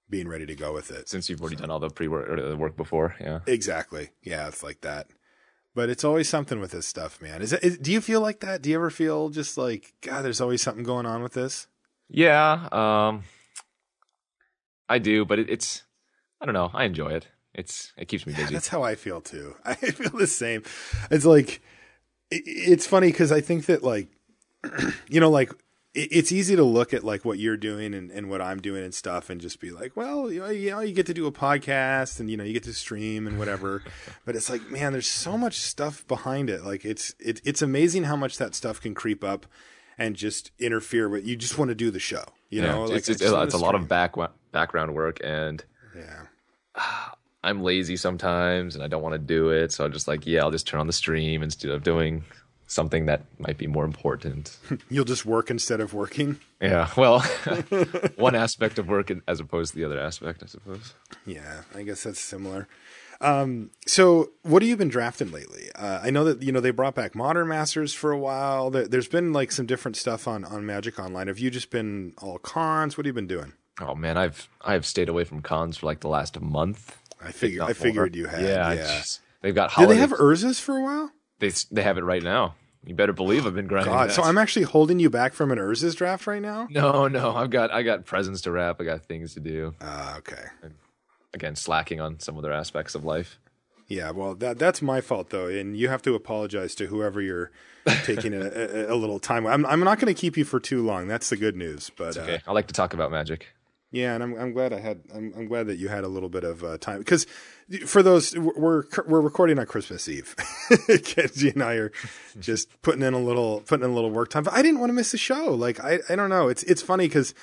being ready to go with it. Since you've already done all the pre-work or the work before. Yeah, exactly. Yeah. It's like that, but it's always something with this stuff, man. Do you feel like that? Do you ever feel just like, God, there's always something going on with this? Yeah. I do, but it's I don't know. I enjoy it. It keeps me busy. That's how I feel too. I feel the same. It's like, it's funny because I think that like, like it's easy to look at like what you're doing and what I'm doing and stuff and just be like, well, you get to do a podcast and, you get to stream and whatever. But it's like, man, there's so much stuff behind it. Like it's amazing how much that stuff can creep up and just interfere with, you just want to do the show, like it's a lot of background work, and I'm lazy sometimes and I don't want to do it. So I'm just like, I'll just turn on the stream instead of doing something that might be more important. You'll just work instead of working. Yeah. Well, one aspect of work as opposed to the other aspect, I suppose. Yeah. I guess that's similar. So what have you been drafting lately? I know that, they brought back Modern Masters for a while. There's been like some different stuff on Magic Online. Have you just been all Khans? What have you been doing? Oh man, I've stayed away from cons for like the last month. I figured you had. Yeah. They've got Did holiday. they have Urzas for a while? They have it right now. You better believe I've been grinding. God, that. so I'm actually holding you back from an Urzas draft right now? No, I got presents to wrap. I got things to do. Okay. And again, slacking on some other aspects of life. Yeah, well, that's my fault though, and you have to apologize to whoever you're taking a little time. I'm not going to keep you for too long. That's the good news. But it's okay. I like to talk about Magic. Yeah, and I'm glad I'm glad that you had a little bit of time, because for those we're recording on Christmas Eve. Kenji and I are just putting in a little work time. But I didn't want to miss the show. Like I don't know. It's funny because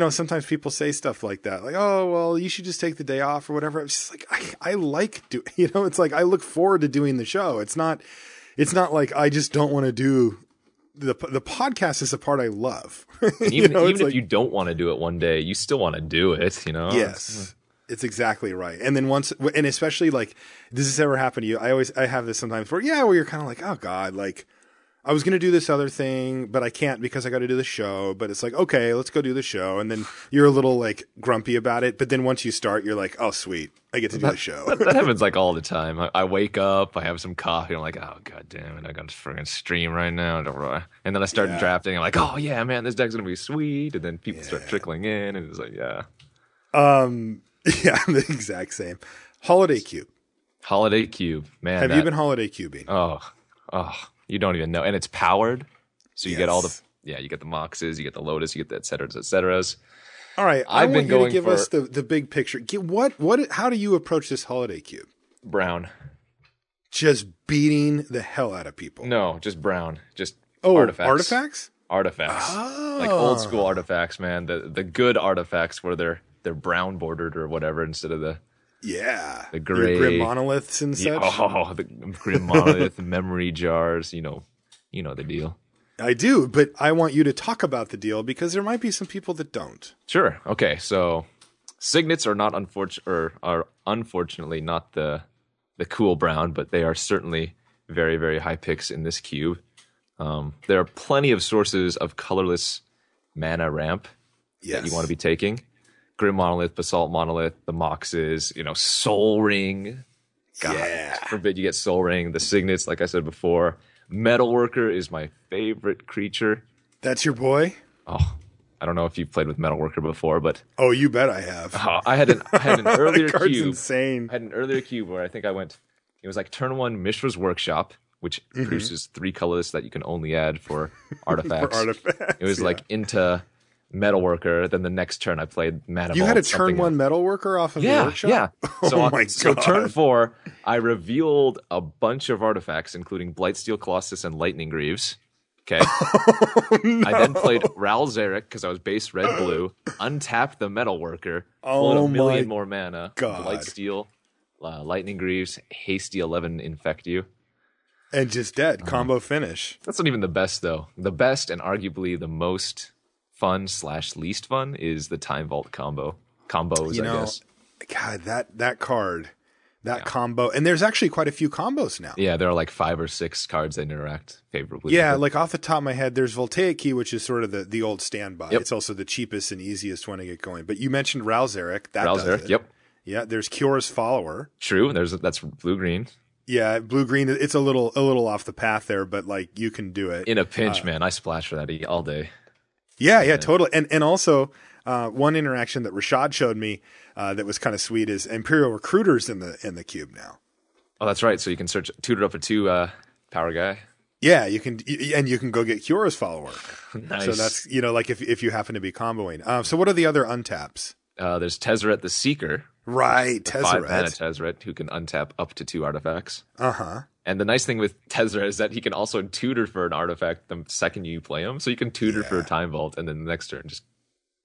sometimes people say stuff like that, like, oh well, you should just take the day off or whatever. It's just like I like it's like I look forward to doing the show. It's not like I just don't want to do. The podcast is the part I love. And even if you don't want to do it one day, you still want to do it, Yes, it's exactly right. And then and especially like, does this ever happen to you? I have this sometimes where you're kind of like, oh God, like I was going to do this other thing, but I can't because I got to do the show. But it's like, okay, let's go do the show. And then you're a little like grumpy about it. But then once you start, you're like, oh, sweet. I get to do the show. That happens like all the time. I wake up, I have some coffee. I'm like, oh, God damn it. I got to freaking stream right now. And then I start drafting. I'm like, oh, yeah, man, this deck's going to be sweet. And then people start trickling in. And it's like, yeah. Yeah, I'm the exact same. Holiday Cube. Holiday Cube. Man. Have you been Holiday Cubing? Oh. You don't even know. And it's powered. So you get all you get the Moxes, you get the Lotus, you get the et ceteras. All right. I've been going to give us the big picture. How do you approach this Holiday Cube? Brown. Just beating the hell out of people. No, just brown. Just artifacts. Artifacts? Artifacts. Oh. Like old school artifacts, man. The good artifacts where they're brown bordered or whatever instead of the gray grim monoliths and such. Oh, the grim monolith, memory jars. You know the deal. I do, but I want you to talk about the deal because there might be some people that don't. Sure. Okay. So signets are unfortunately not the cool brown, but they are certainly very, very high picks in this cube. There are plenty of sources of colorless mana ramp that you want to be taking. Grim Monolith, Basalt Monolith, the Moxes, Soul Ring. God, forbid you get Soul Ring. The Signets, like I said before. Metalworker is my favorite creature. That's your boy? Oh, I don't know if you've played with Metalworker before, but... Oh, you bet I have. I had an earlier card's cube. Insane. I had an earlier cube where I think I went... It was like turn 1 Mishra's Workshop, which produces 3 colors that you can only add for artifacts. It was like into... Metalworker. Then the next turn I played Mana. You had a turn 1 Metalworker off of the workshop? Yeah. Oh my God. So turn 4, I revealed a bunch of artifacts, including Blightsteel Colossus and Lightning Greaves. Okay. No. I then played Ral Zarek because I was base red-blue, untapped the Metalworker, pulled a million more mana, Blightsteel, Lightning Greaves, Hasty 11 Infect You. And just dead. Combo finish. That's not even the best, though. The best and arguably the most... fun/least fun is the Time Vault combos, I guess. God, that card, combo, and there's actually quite a few combos now. Yeah, there are like 5 or 6 cards that interact favorably. Yeah, like off the top of my head, there's Voltaic Key, which is sort of the old standby. Yep. It's also the cheapest and easiest one to get going. But you mentioned Ral Zarek. Yep. Yeah, there's Kior's Follower. True. That's blue-green. Yeah, blue-green. It's a little off the path there, but like you can do it. In a pinch, man. I splash for that all day. Yeah, totally. And also, one interaction that Rashad showed me that was kind of sweet is Imperial Recruiters in the cube now. Oh, that's right. So you can tutor up a 2 power guy. Yeah, you can go get Kior's Follower. Nice. So that's like if you happen to be comboing. So what are the other untaps? There's Tezzeret the Seeker. Right, Tezzeret. 5 mana Tezzeret who can untap up to 2 artifacts. Uh-huh. And the nice thing with Tezzeret is that he can also tutor for an artifact the second you play him. So you can tutor for a Time Vault and then the next turn just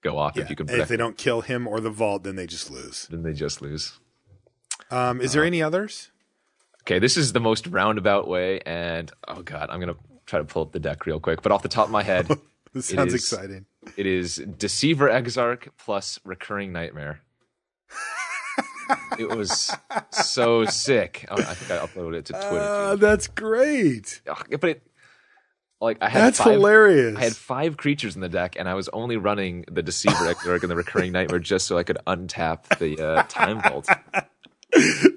go off if you can. And if they don't kill him or the Vault, then they just lose. Is there any others? Okay, this is the most roundabout way. And, oh God, I'm going to try to pull up the deck real quick. But off the top of my head... This sounds exciting. It is Deceiver Exarch plus Recurring Nightmare. It was so sick. I think I uploaded it to Twitter too. That's great. But Like I had That's hilarious. I had 5 creatures in the deck, and I was only running the Deceiver Exarch and the Recurring Nightmare just so I could untap the Time Vault.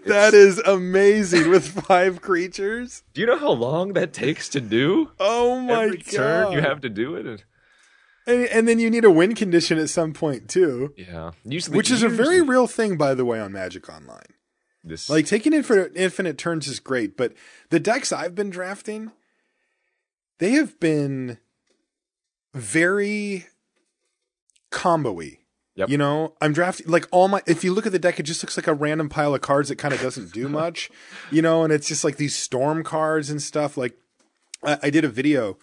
That is amazing with 5 creatures. Do you know how long that takes to do? Oh my Every god! turn you have to do it. And then you need a win condition at some point too. Yeah, which is a very real thing, by the way, on Magic Online. Like taking infinite turns is great, but the decks I've been drafting, they have been very combo-y. Yep. You know, I'm drafting like if you look at the deck, it just looks like a random pile of cards that kind of doesn't do much, you know, and it's just like these storm cards and stuff. Like I did a video.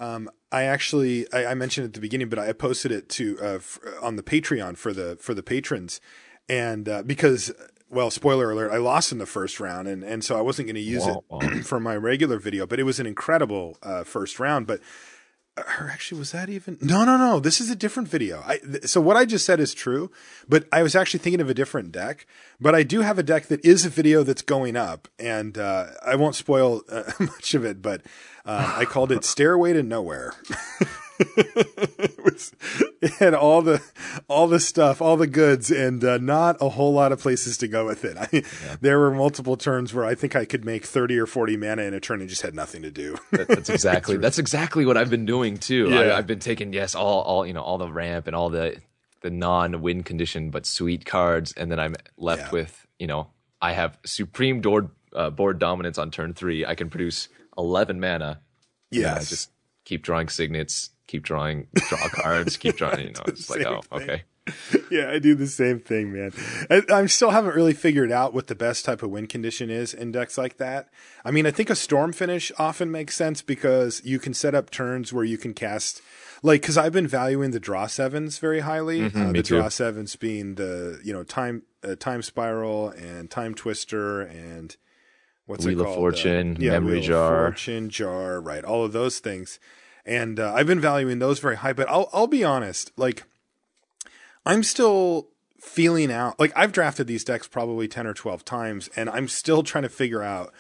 I mentioned at the beginning, but I posted it to on the Patreon for the patrons, and because, well, spoiler alert, I lost in the first round, and so I wasn't going to use it for my regular video, but it was an incredible first round. But or actually, was that even? No. This is a different video. So what I just said is true, but I was actually thinking of a different deck. But I do have a deck that is a video that's going up, and I won't spoil much of it, but I called it Stairway to Nowhere. It had all the stuff, all the goods, and not a whole lot of places to go with it. There were multiple turns where I think I could make 30 or 40 mana in a turn and just had nothing to do. That's exactly what I've been doing too. Yeah. I've been taking all the ramp and all the non-win condition but sweet cards, and then I'm left with, I have supreme board dominance on turn 3. I can produce 11 mana. Yes. Just keep drawing signets, draw cards, keep drawing, it's like, oh, okay. Yeah, I do the same thing, man. I still haven't really figured out what the best type of win condition is in decks like that. I mean, I think a Storm Finish often makes sense because you can set up turns where you can cast, like, because I've been valuing the draw 7s very highly. The draw 7s being the, time Spiral and Time Twister and what's Wheel it called? Of Fortune, Memory Wheel Jar. of Fortune, Jar, right. All of those things. And I've been valuing those very high, but I'll be honest, like, I'm still feeling out, like, I've drafted these decks probably 10 or 12 times, and I'm still trying to figure out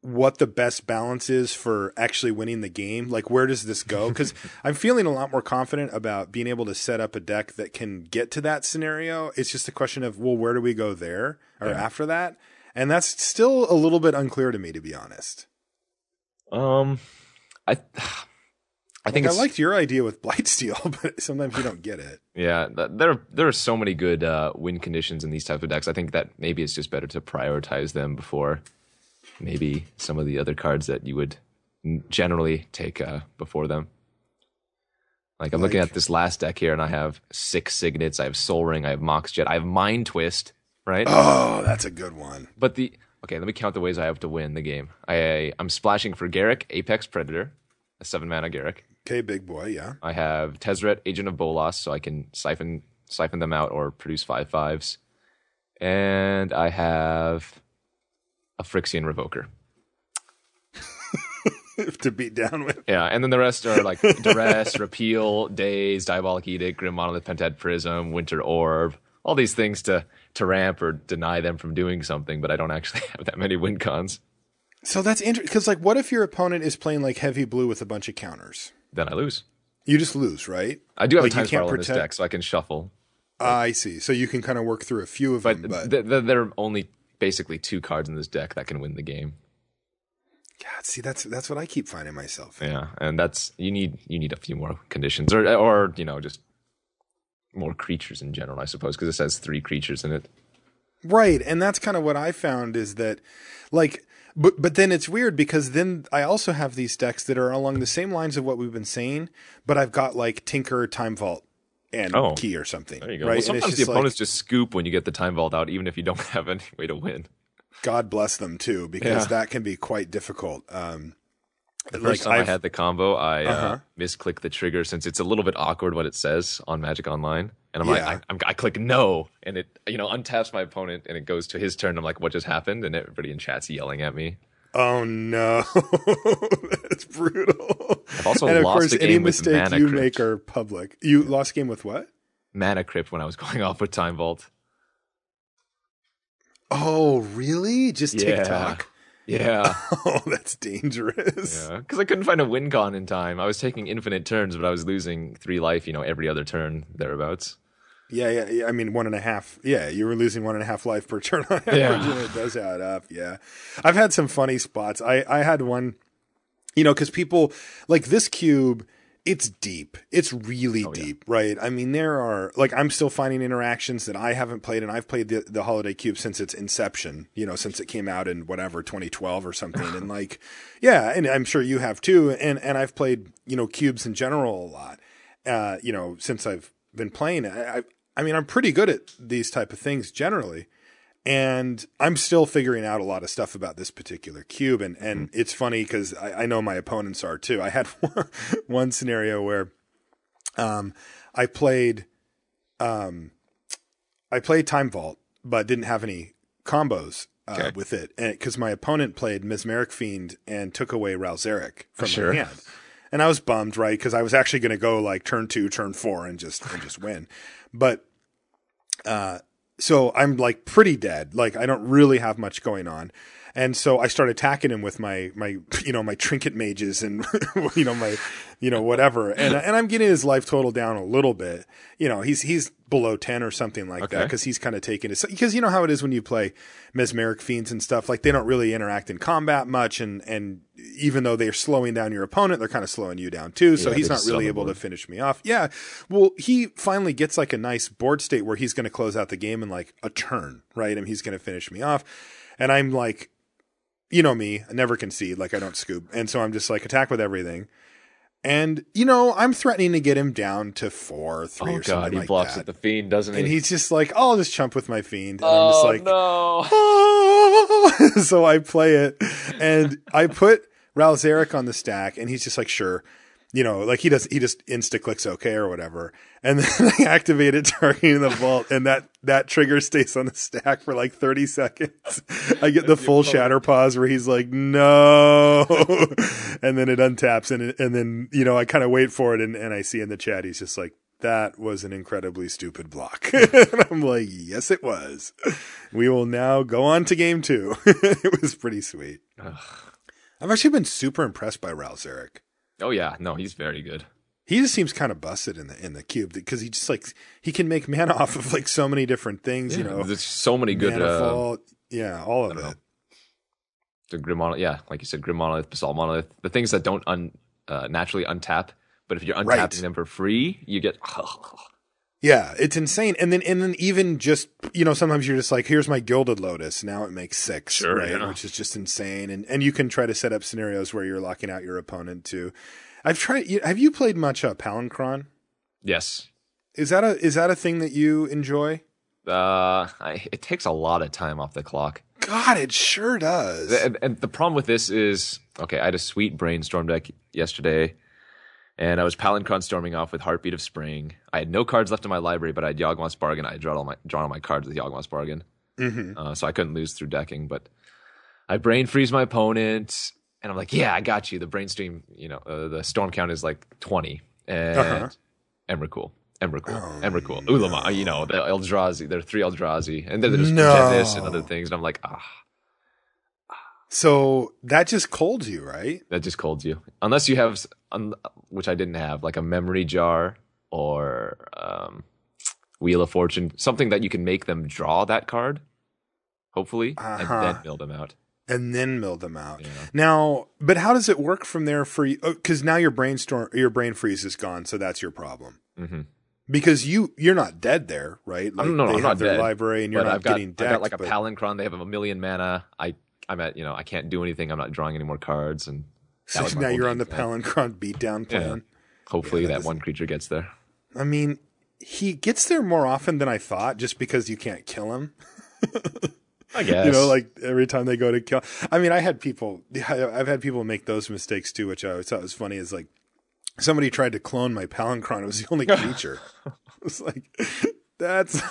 what the best balance is for actually winning the game. Like, where does this go? Because I'm feeling a lot more confident about being able to set up a deck that can get to that scenario. It's just a question of, well, where do we go there or after that? And that's still a little bit unclear to me, to be honest. I think I liked your idea with Blightsteel, but sometimes you don't get it. Yeah, there are so many good win conditions in these types of decks. I think that maybe it's just better to prioritize them before maybe some of the other cards that you would generally take before them. Like I'm looking at this last deck here, and I have 6 Signets, I have Soul Ring, I have Mox Jet, I have Mind Twist, right? Oh, that's a good one. But okay, let me count the ways I have to win the game. I'm splashing for Garruk, Apex Predator, a 7-mana Garruk. Okay, big boy, yeah. I have Tezzeret, Agent of Bolas, so I can siphon them out or produce 5/5s. And I have a Phyrexian Revoker. To beat down with. Yeah, and then the rest are like Duress, Repeal, Daze, Diabolic Edict, Grim Monolith, Pentad Prism, Winter Orb, all these things to ramp or deny them from doing something, but I don't actually have that many win cons. So that's interesting, because like, what if your opponent is playing like heavy blue with a bunch of counters? Then I lose. You just lose, right? I do have a Time Spiral in this deck, so I can shuffle. I see. So you can kind of work through a few of them. But there are only basically 2 cards in this deck that can win the game. God, see, that's what I keep finding myself in. Yeah, and that's you need a few more conditions, or just more creatures in general, I suppose, because it says 3 creatures in it. Right, and that's kind of what I found is that, like. But then it's weird because then I also have these decks that are along the same lines of what we've been saying, but I've got like Tinker, Time Vault, and Key or something. There you go. Right? Well, sometimes the opponents just scoop when you get the Time Vault out, even if you don't have any way to win. God bless them too, because that can be quite difficult. The first time I had the combo, I misclicked the trigger since it's a little bit awkward what it says on Magic Online. And I'm like, I click no, and it untaps my opponent, and it goes to his turn. I'm like, what just happened? And everybody in chat's yelling at me. Oh no, that's brutal. I've also and of lost course, a game any with mistake Mana you Crypt. make are public. You lost a game with what? Mana Crypt when I was going off with Time Vault. Oh really? Just TikTok? Yeah. Oh, that's dangerous. Yeah. Because I couldn't find a win con in time. I was taking infinite turns, but I was losing 3 life, every other turn thereabouts. Yeah. I mean, 1.5. Yeah, you were losing 1.5 life per turn on average, Yeah. and it does add up. Yeah. I've had some funny spots. I had one, because people like this cube, it's deep. It's really deep, right? I mean, there are, like, I'm still finding interactions that I haven't played, and I've played the Holiday Cube since its inception, since it came out in 2012 or something. And like, yeah, and I'm sure you have too. And I've played, cubes in general a lot, since I've been playing. I mean, I'm pretty good at these type of things generally. And I'm still figuring out a lot of stuff about this particular cube. And it's funny because I know my opponents are too. I had one scenario where I played Time Vault, but didn't have any combos with it. Because my opponent played Mesmeric Fiend and took away Ralzeric from my hand. And I was bummed, right? Because I was actually going to go like turn 2, turn 4 and just win. But so I'm like pretty dead. Like I don't really have much going on. And so I start attacking him with my trinket mages and, my, whatever. And I'm getting his life total down a little bit. He's below 10 or something like that. Cause he's kind of taking it. Because you know how it is when you play Mesmeric Fiends and stuff, like they don't really interact in combat much. And even though they're slowing down your opponent, they're kind of slowing you down too. So he's not really able to finish me off. Yeah. Well, he finally gets like a nice board state where he's going to close out the game in like a turn, right? And he's going to finish me off. And I'm like, me, I never concede, like I don't scoop. And so I'm just like attack with everything. And, I'm threatening to get him down to 4, 3 or something like that. Oh God, he bluffs at the Fiend, doesn't he? And he's just like, I'll just chump with my Fiend. And I'm just like, no. Oh. So I play it and I put Ralzeric on the stack and he's just like, sure. Like he just insta clicks okay or whatever. And then I activate it targeting the vault and that trigger stays on the stack for like 30 seconds. I get the full shatter pause where he's like, no. And then it untaps and then, I kind of wait for it and I see in the chat, he's just like, that was an incredibly stupid block. And I'm like, yes, it was. We will now go on to game 2. It was pretty sweet. Ugh. I've actually been super impressed by Ralzeric. Oh yeah, no, he's very good. He just seems kind of busted in the cube because he just like he can make mana off of like so many different things. There's so many good. All of it. The Grim Monolith, like you said, Grim Monolith, Basalt Monolith, the things that don't naturally untap, but if you're untapping them for free, you get. Yeah, it's insane. And then even just sometimes you're just like, here's my Gilded Lotus. Now it makes 6, right? Yeah. Which is just insane. And you can try to set up scenarios where you're locking out your opponent too. Have you played much Palinchron? Yes. Is that a thing that you enjoy? It takes a lot of time off the clock. God, it sure does. And the problem with this is, I had a sweet brainstorm deck yesterday. And I was Palinchron storming off with Heartbeat of Spring. I had no cards left in my library, but I had Yawgmoth's Bargain. I had drawn all my cards with Yawgmoth's Bargain. Mm-hmm. So I couldn't lose through decking. But I brain freeze my opponent, and I'm like, yeah, I got you. The brain stream, the storm count is like 20. And Emrakul. Ulama, the Eldrazi. There are 3 Eldrazi. And then there's this and other things. And I'm like, So that just colds you, right? That just colds you. Unless you have, which I didn't have, like a memory jar or Wheel of Fortune, something that you can make them draw that card, hopefully, and then mill them out. Yeah. Now, but how does it work from there for you? Because now your brain freeze is gone, so that's your problem. Mm-hmm. Because you're not dead there, right? Like, no, I'm not dead. Library, and you're not getting decked. I've got like a Palinchron. They have 1,000,000 mana. I'm at, I can't do anything. I'm not drawing any more cards. And so now you're on the Palinchron beatdown plan. Yeah. Hopefully that one creature gets there. I mean, he gets there more often than I thought just because you can't kill him. I guess. Like every time they go to kill. I mean, I've had people make those mistakes too, which I always thought was funny is like somebody tried to clone my Palinchron. It was the only creature. I was like, that's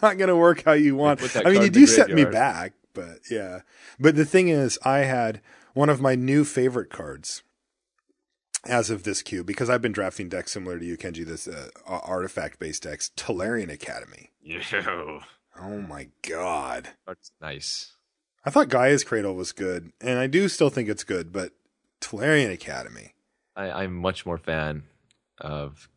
not going to work how you want. I mean, you do set me back. But yeah, but the thing is, I had one of my new favorite cards as of this cube because I've been drafting decks similar to you, Kenji. This artifact-based decks, Tolarian Academy. Yeah. Oh my god, that's nice. I thought Gaia's Cradle was good, and I do still think it's good, but Tolarian Academy. I'm much more fan of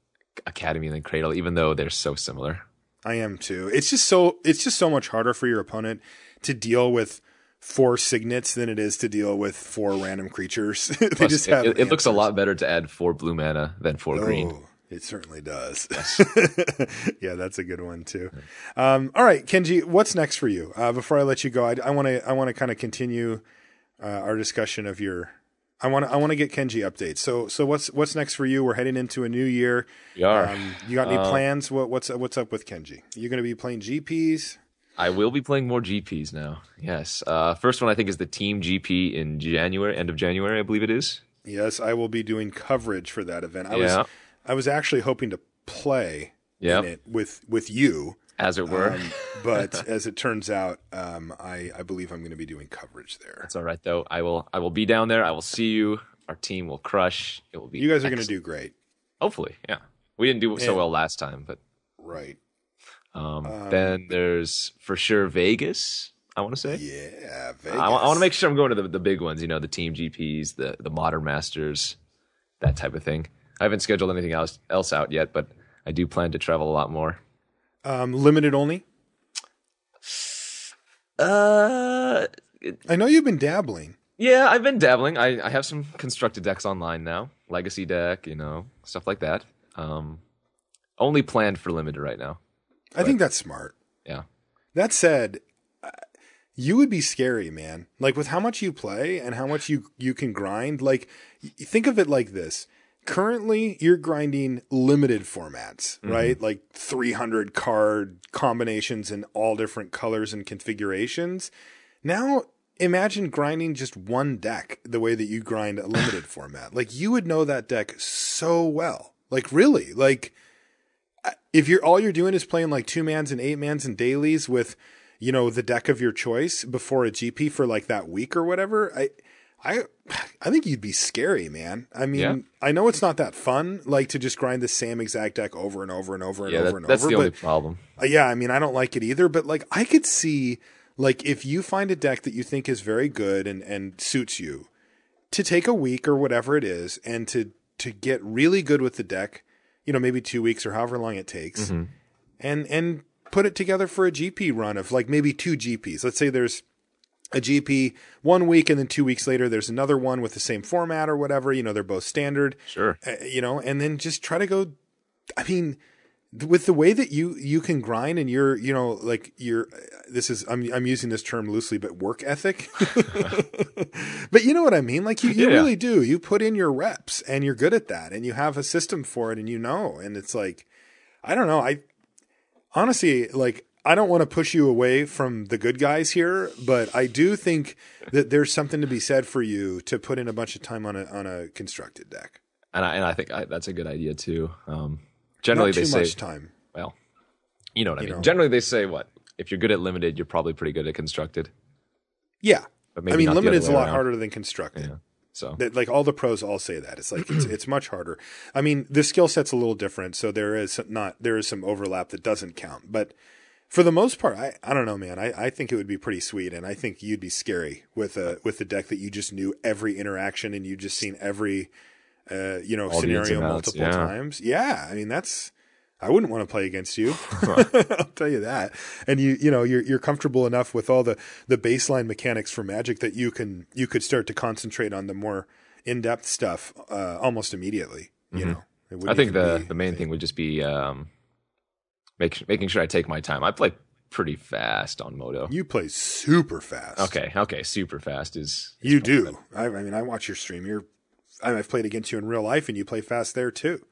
Academy than Cradle, even though they're so similar. I am too. It's just so much harder for your opponent to deal with 4 signets than it is to deal with 4 random creatures. They Plus, just have it looks a lot better to add 4 blue mana than 4 green. It certainly does. Yes. Yeah, that's a good one too. All right, Kenji, what's next for you? Before I let you go, I want to kind of continue our discussion of your. I want to get Kenji updates. So what's next for you? We're heading into a new year. We are. You got any plans? What's up with Kenji? You're going to be playing GPs? I will be playing more GPs now. Yes. First one I think is the Team GP in January, end of January, I believe it is. Yes, I will be doing coverage for that event. I was actually hoping to play in it with you, as it were. But as it turns out, I believe I'm going to be doing coverage there. That's all right, though. I will be down there. I will see you. Our team will crush. It will be. You guys are going to do great. Hopefully, yeah. We didn't do so well last time, but right. Then there's for sure Vegas. I want to say. Yeah, Vegas. I want to make sure I'm going to the big ones. The Team GPs, the Modern Masters, that type of thing. I haven't scheduled anything else out yet, but I do plan to travel a lot more. Limited only? I know you've been dabbling. Yeah, I've been dabbling. I have some constructed decks online now. Legacy deck, stuff like that. Only planned for limited right now. I think that's smart. Yeah. That said, you would be scary, man. Like with how much you play and how much you can grind. Like think of it like this. Currently, you're grinding limited formats, right? Like 300 card combinations in all different colors and configurations. Now, imagine grinding just one deck the way that you grind a limited format. Like, you would know that deck so well. Like, really. Like, if all you're doing is playing like 2-mans and 8-mans and dailies with, the deck of your choice before a GP for like that week or whatever, I think you'd be scary, man. I mean, I know it's not that fun, like to just grind the same exact deck over and over and over and over and over. That's the only problem. Yeah, I mean, I don't like it either. But like, I could see, like, if you find a deck that you think is very good and suits you, to take a week or whatever it is, and to get really good with the deck, maybe 2 weeks or however long it takes, and put it together for a GP run of like maybe 2 GPs. Let's say there's a GP 1 week, and then 2 weeks later, there's another one with the same format or whatever. They're both standard. Sure. And then just try to go. I mean, with the way that you can grind and I'm using this term loosely, but work ethic. But you know what I mean? Like you really do. You put in your reps, and you're good at that, and you have a system for it, and and it's like, I don't know. I honestly like. I don't want to push you away from the good guys here, but I do think that there's something to be said for you to put in a bunch of time on a constructed deck. And I think that's a good idea too. Generally, Not too they say much time. Well, you know what I mean. Generally, they say what if you're good at limited, you're probably pretty good at constructed. Yeah, but maybe limited's a lot harder than constructed. Yeah. So, like all the pros all say that it's like it's much harder. I mean, the skill set's a little different, so there is some overlap that doesn't count, but. For the most part, I don't know, man. I think it would be pretty sweet, and I think you'd be scary with the deck that you just knew every interaction and you just seen every scenario multiple times. Yeah, I mean I wouldn't want to play against you. I'll tell you that. And you're comfortable enough with all the baseline mechanics for Magic that you could start to concentrate on the more in-depth stuff almost immediately. I think the main thing would just be. Making sure I take my time. I play pretty fast on Moto. You play super fast. Okay, super fast is you do. I mean, I watch your stream. I've played against you in real life, and you play fast there too.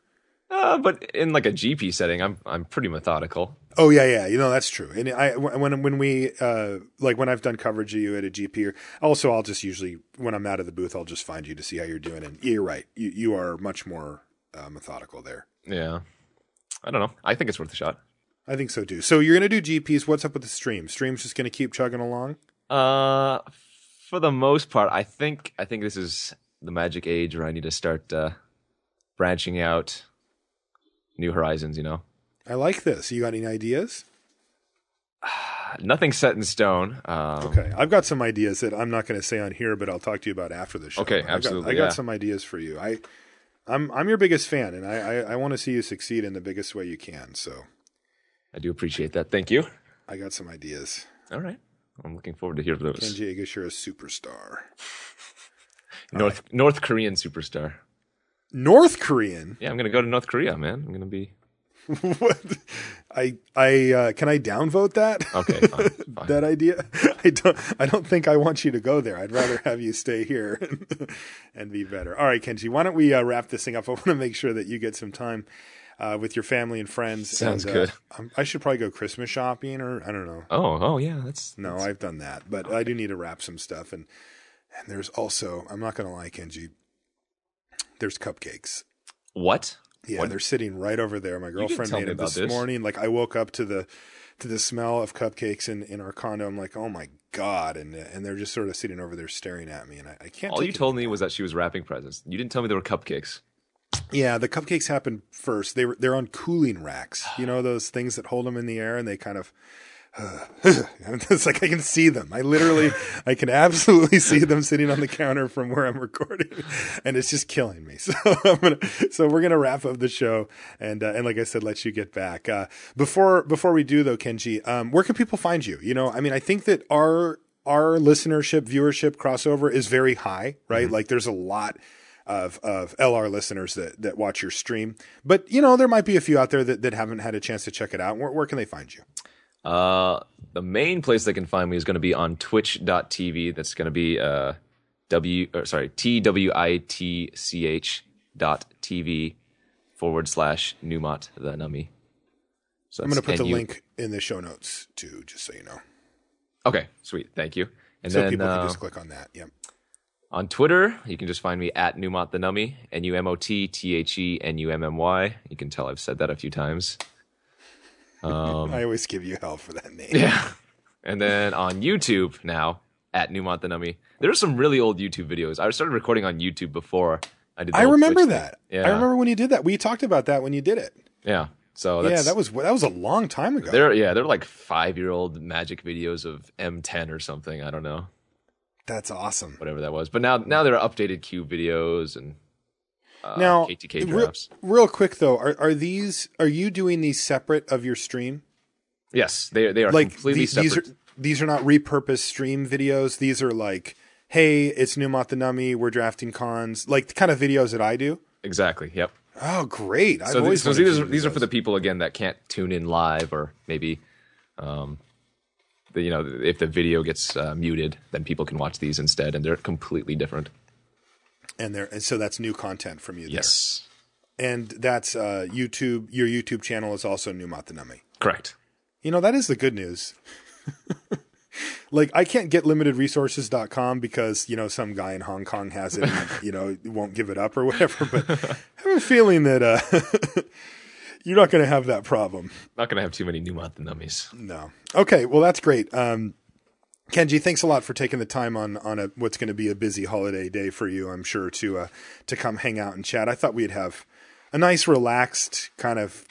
But in like a GP setting, I'm pretty methodical. Oh yeah, that's true. And when we when I've done coverage of you at a GP, also I'll just usually when I'm out of the booth, I'll just find you to see how you're doing. And you're right, you are much more methodical there. Yeah, I don't know. I think it's worth a shot. I think so too. So you're going to do GPs. What's up with the stream? Stream's just going to keep chugging along? For the most part, I think this is the Magic age where I need to start branching out new horizons, I like this. You got any ideas? Nothing set in stone. Okay, I've got some ideas that I'm not going to say on here, but I'll talk to you about after the show. Okay, absolutely. I got some ideas for you. I'm your biggest fan, and I want to see you succeed in the biggest way you can. So I do appreciate that. Thank you. I got some ideas. All right. I'm looking forward to hear those. Kenji Egashira superstar. North Korean superstar. North Korean? Yeah, I'm gonna go to North Korea, man. I'm gonna be. What? I can I downvote that? Okay, fine. That idea. I don't think I want you to go there. I'd rather have you stay here and be better. All right, Kenji, why don't we wrap this thing up? I want to make sure that you get some time with your family and friends. Sounds good. I should probably go Christmas shopping, or I don't know. Oh yeah, No, I've done that, but I do need to wrap some stuff. And there's also, I'm not going to lie, Kenji, there's cupcakes. What? Yeah, What? They're sitting right over there. My girlfriend tell made me it about this this. morning. Like, I woke up to the smell of cupcakes in our condo. I'm like, oh my God. And they're just sort of sitting over there staring at me. And I can't. All take you it told me anymore. was that she was wrapping presents. You didn't tell me there were cupcakes. Yeah, the cupcakes happened first. They're on cooling racks. You know, those things that hold them in the air and they kind of. It's like I can see them. I can absolutely see them sitting on the counter from where I'm recording, and it's just killing me. So we're gonna wrap up the show, and like I said, let you get back. Before we do though, Kenji, where can people find you? You know, I mean, I think that our listenership, viewership crossover is very high, right? Mm-hmm. Like there's a lot of LR listeners that watch your stream, but you know, there might be a few out there that haven't had a chance to check it out. Where can they find you? The main place they can find me is going to be on twitch.tv. That's going to be twitch.tv/Numotthenummy. So I'm going to put the link in the show notes too, just so you know. Okay, sweet. Thank you. And so then people can just click on that. Yep. On Twitter, you can just find me at Numotthenummy, NUMOTTHENUMMY. You can tell I've said that a few times. I always give you hell for that name. Yeah. And then on YouTube now, at Numotthenummy. There are some really old YouTube videos. I started recording on YouTube before I did the I whole remember Twitch that. thing. Yeah. I remember when you did that. We talked about that when you did it. Yeah. So that's, that was a long time ago. They're like 5-year-old magic videos of M10 or something. I don't know. That's awesome. Whatever that was. But now there are updated cube videos and now, KTK drafts. Real quick though, are you doing these separate of your stream? Yes, they are like completely separate. These are not repurposed stream videos. These are like, hey, it's Numotthenummy, we're drafting cons, like the kind of videos that I do. Exactly. Yep. Oh, great! So these are for the people again that can't tune in live, or maybe, if the video gets muted, then people can watch these instead, and they're completely different. And so that's new content from you there. Yes. And that's YouTube. Your YouTube channel is also Numotthenummy. Correct. You know, that is the good news. Like, I can't get limitedresources.com because, you know, some guy in Hong Kong has it and, you know, won't give it up or whatever. But I have a feeling that you're not going to have that problem. Not going to have too many Numotthenummies. No. Okay, well, that's great. Kenji, thanks a lot for taking the time on what's going to be a busy holiday day for you, I'm sure, to come hang out and chat. I thought we'd have a nice, relaxed kind of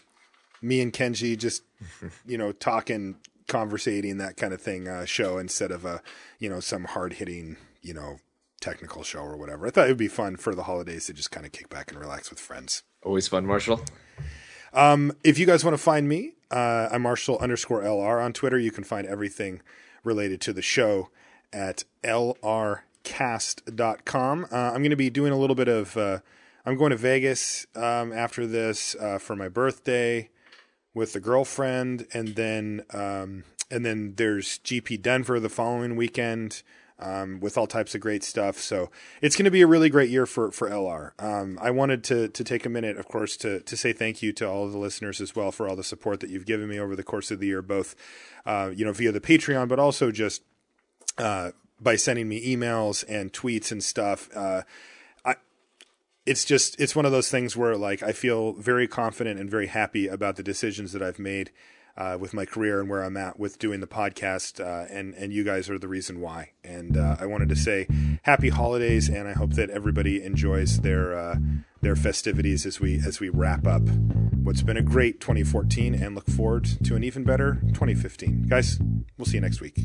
me and Kenji just, you know, talking, conversating, that kind of thing show instead of some hard-hitting, you know, technical show or whatever. I thought it would be fun for the holidays to just kind of kick back and relax with friends. Always fun, Marshall. If you guys want to find me, I'm Marshall_LR on Twitter. You can find everything related to the show at lrcast.com. I'm going to be doing a little bit of, I'm going to Vegas after this for my birthday with the girlfriend, and then there's GP Denver the following weekend with all types of great stuff. So it's going to be a really great year for LR. I wanted to take a minute, of course, to say thank you to all of the listeners as well for all the support that you've given me over the course of the year, both via the Patreon, but also just by sending me emails and tweets and stuff. It's one of those things where, like, I feel very confident and very happy about the decisions that I've made with my career and where I'm at with doing the podcast, and you guys are the reason why. And I wanted to say happy holidays, and I hope that everybody enjoys their festivities as we wrap up what's been a great 2014 and look forward to an even better 2015. Guys, we'll see you next week.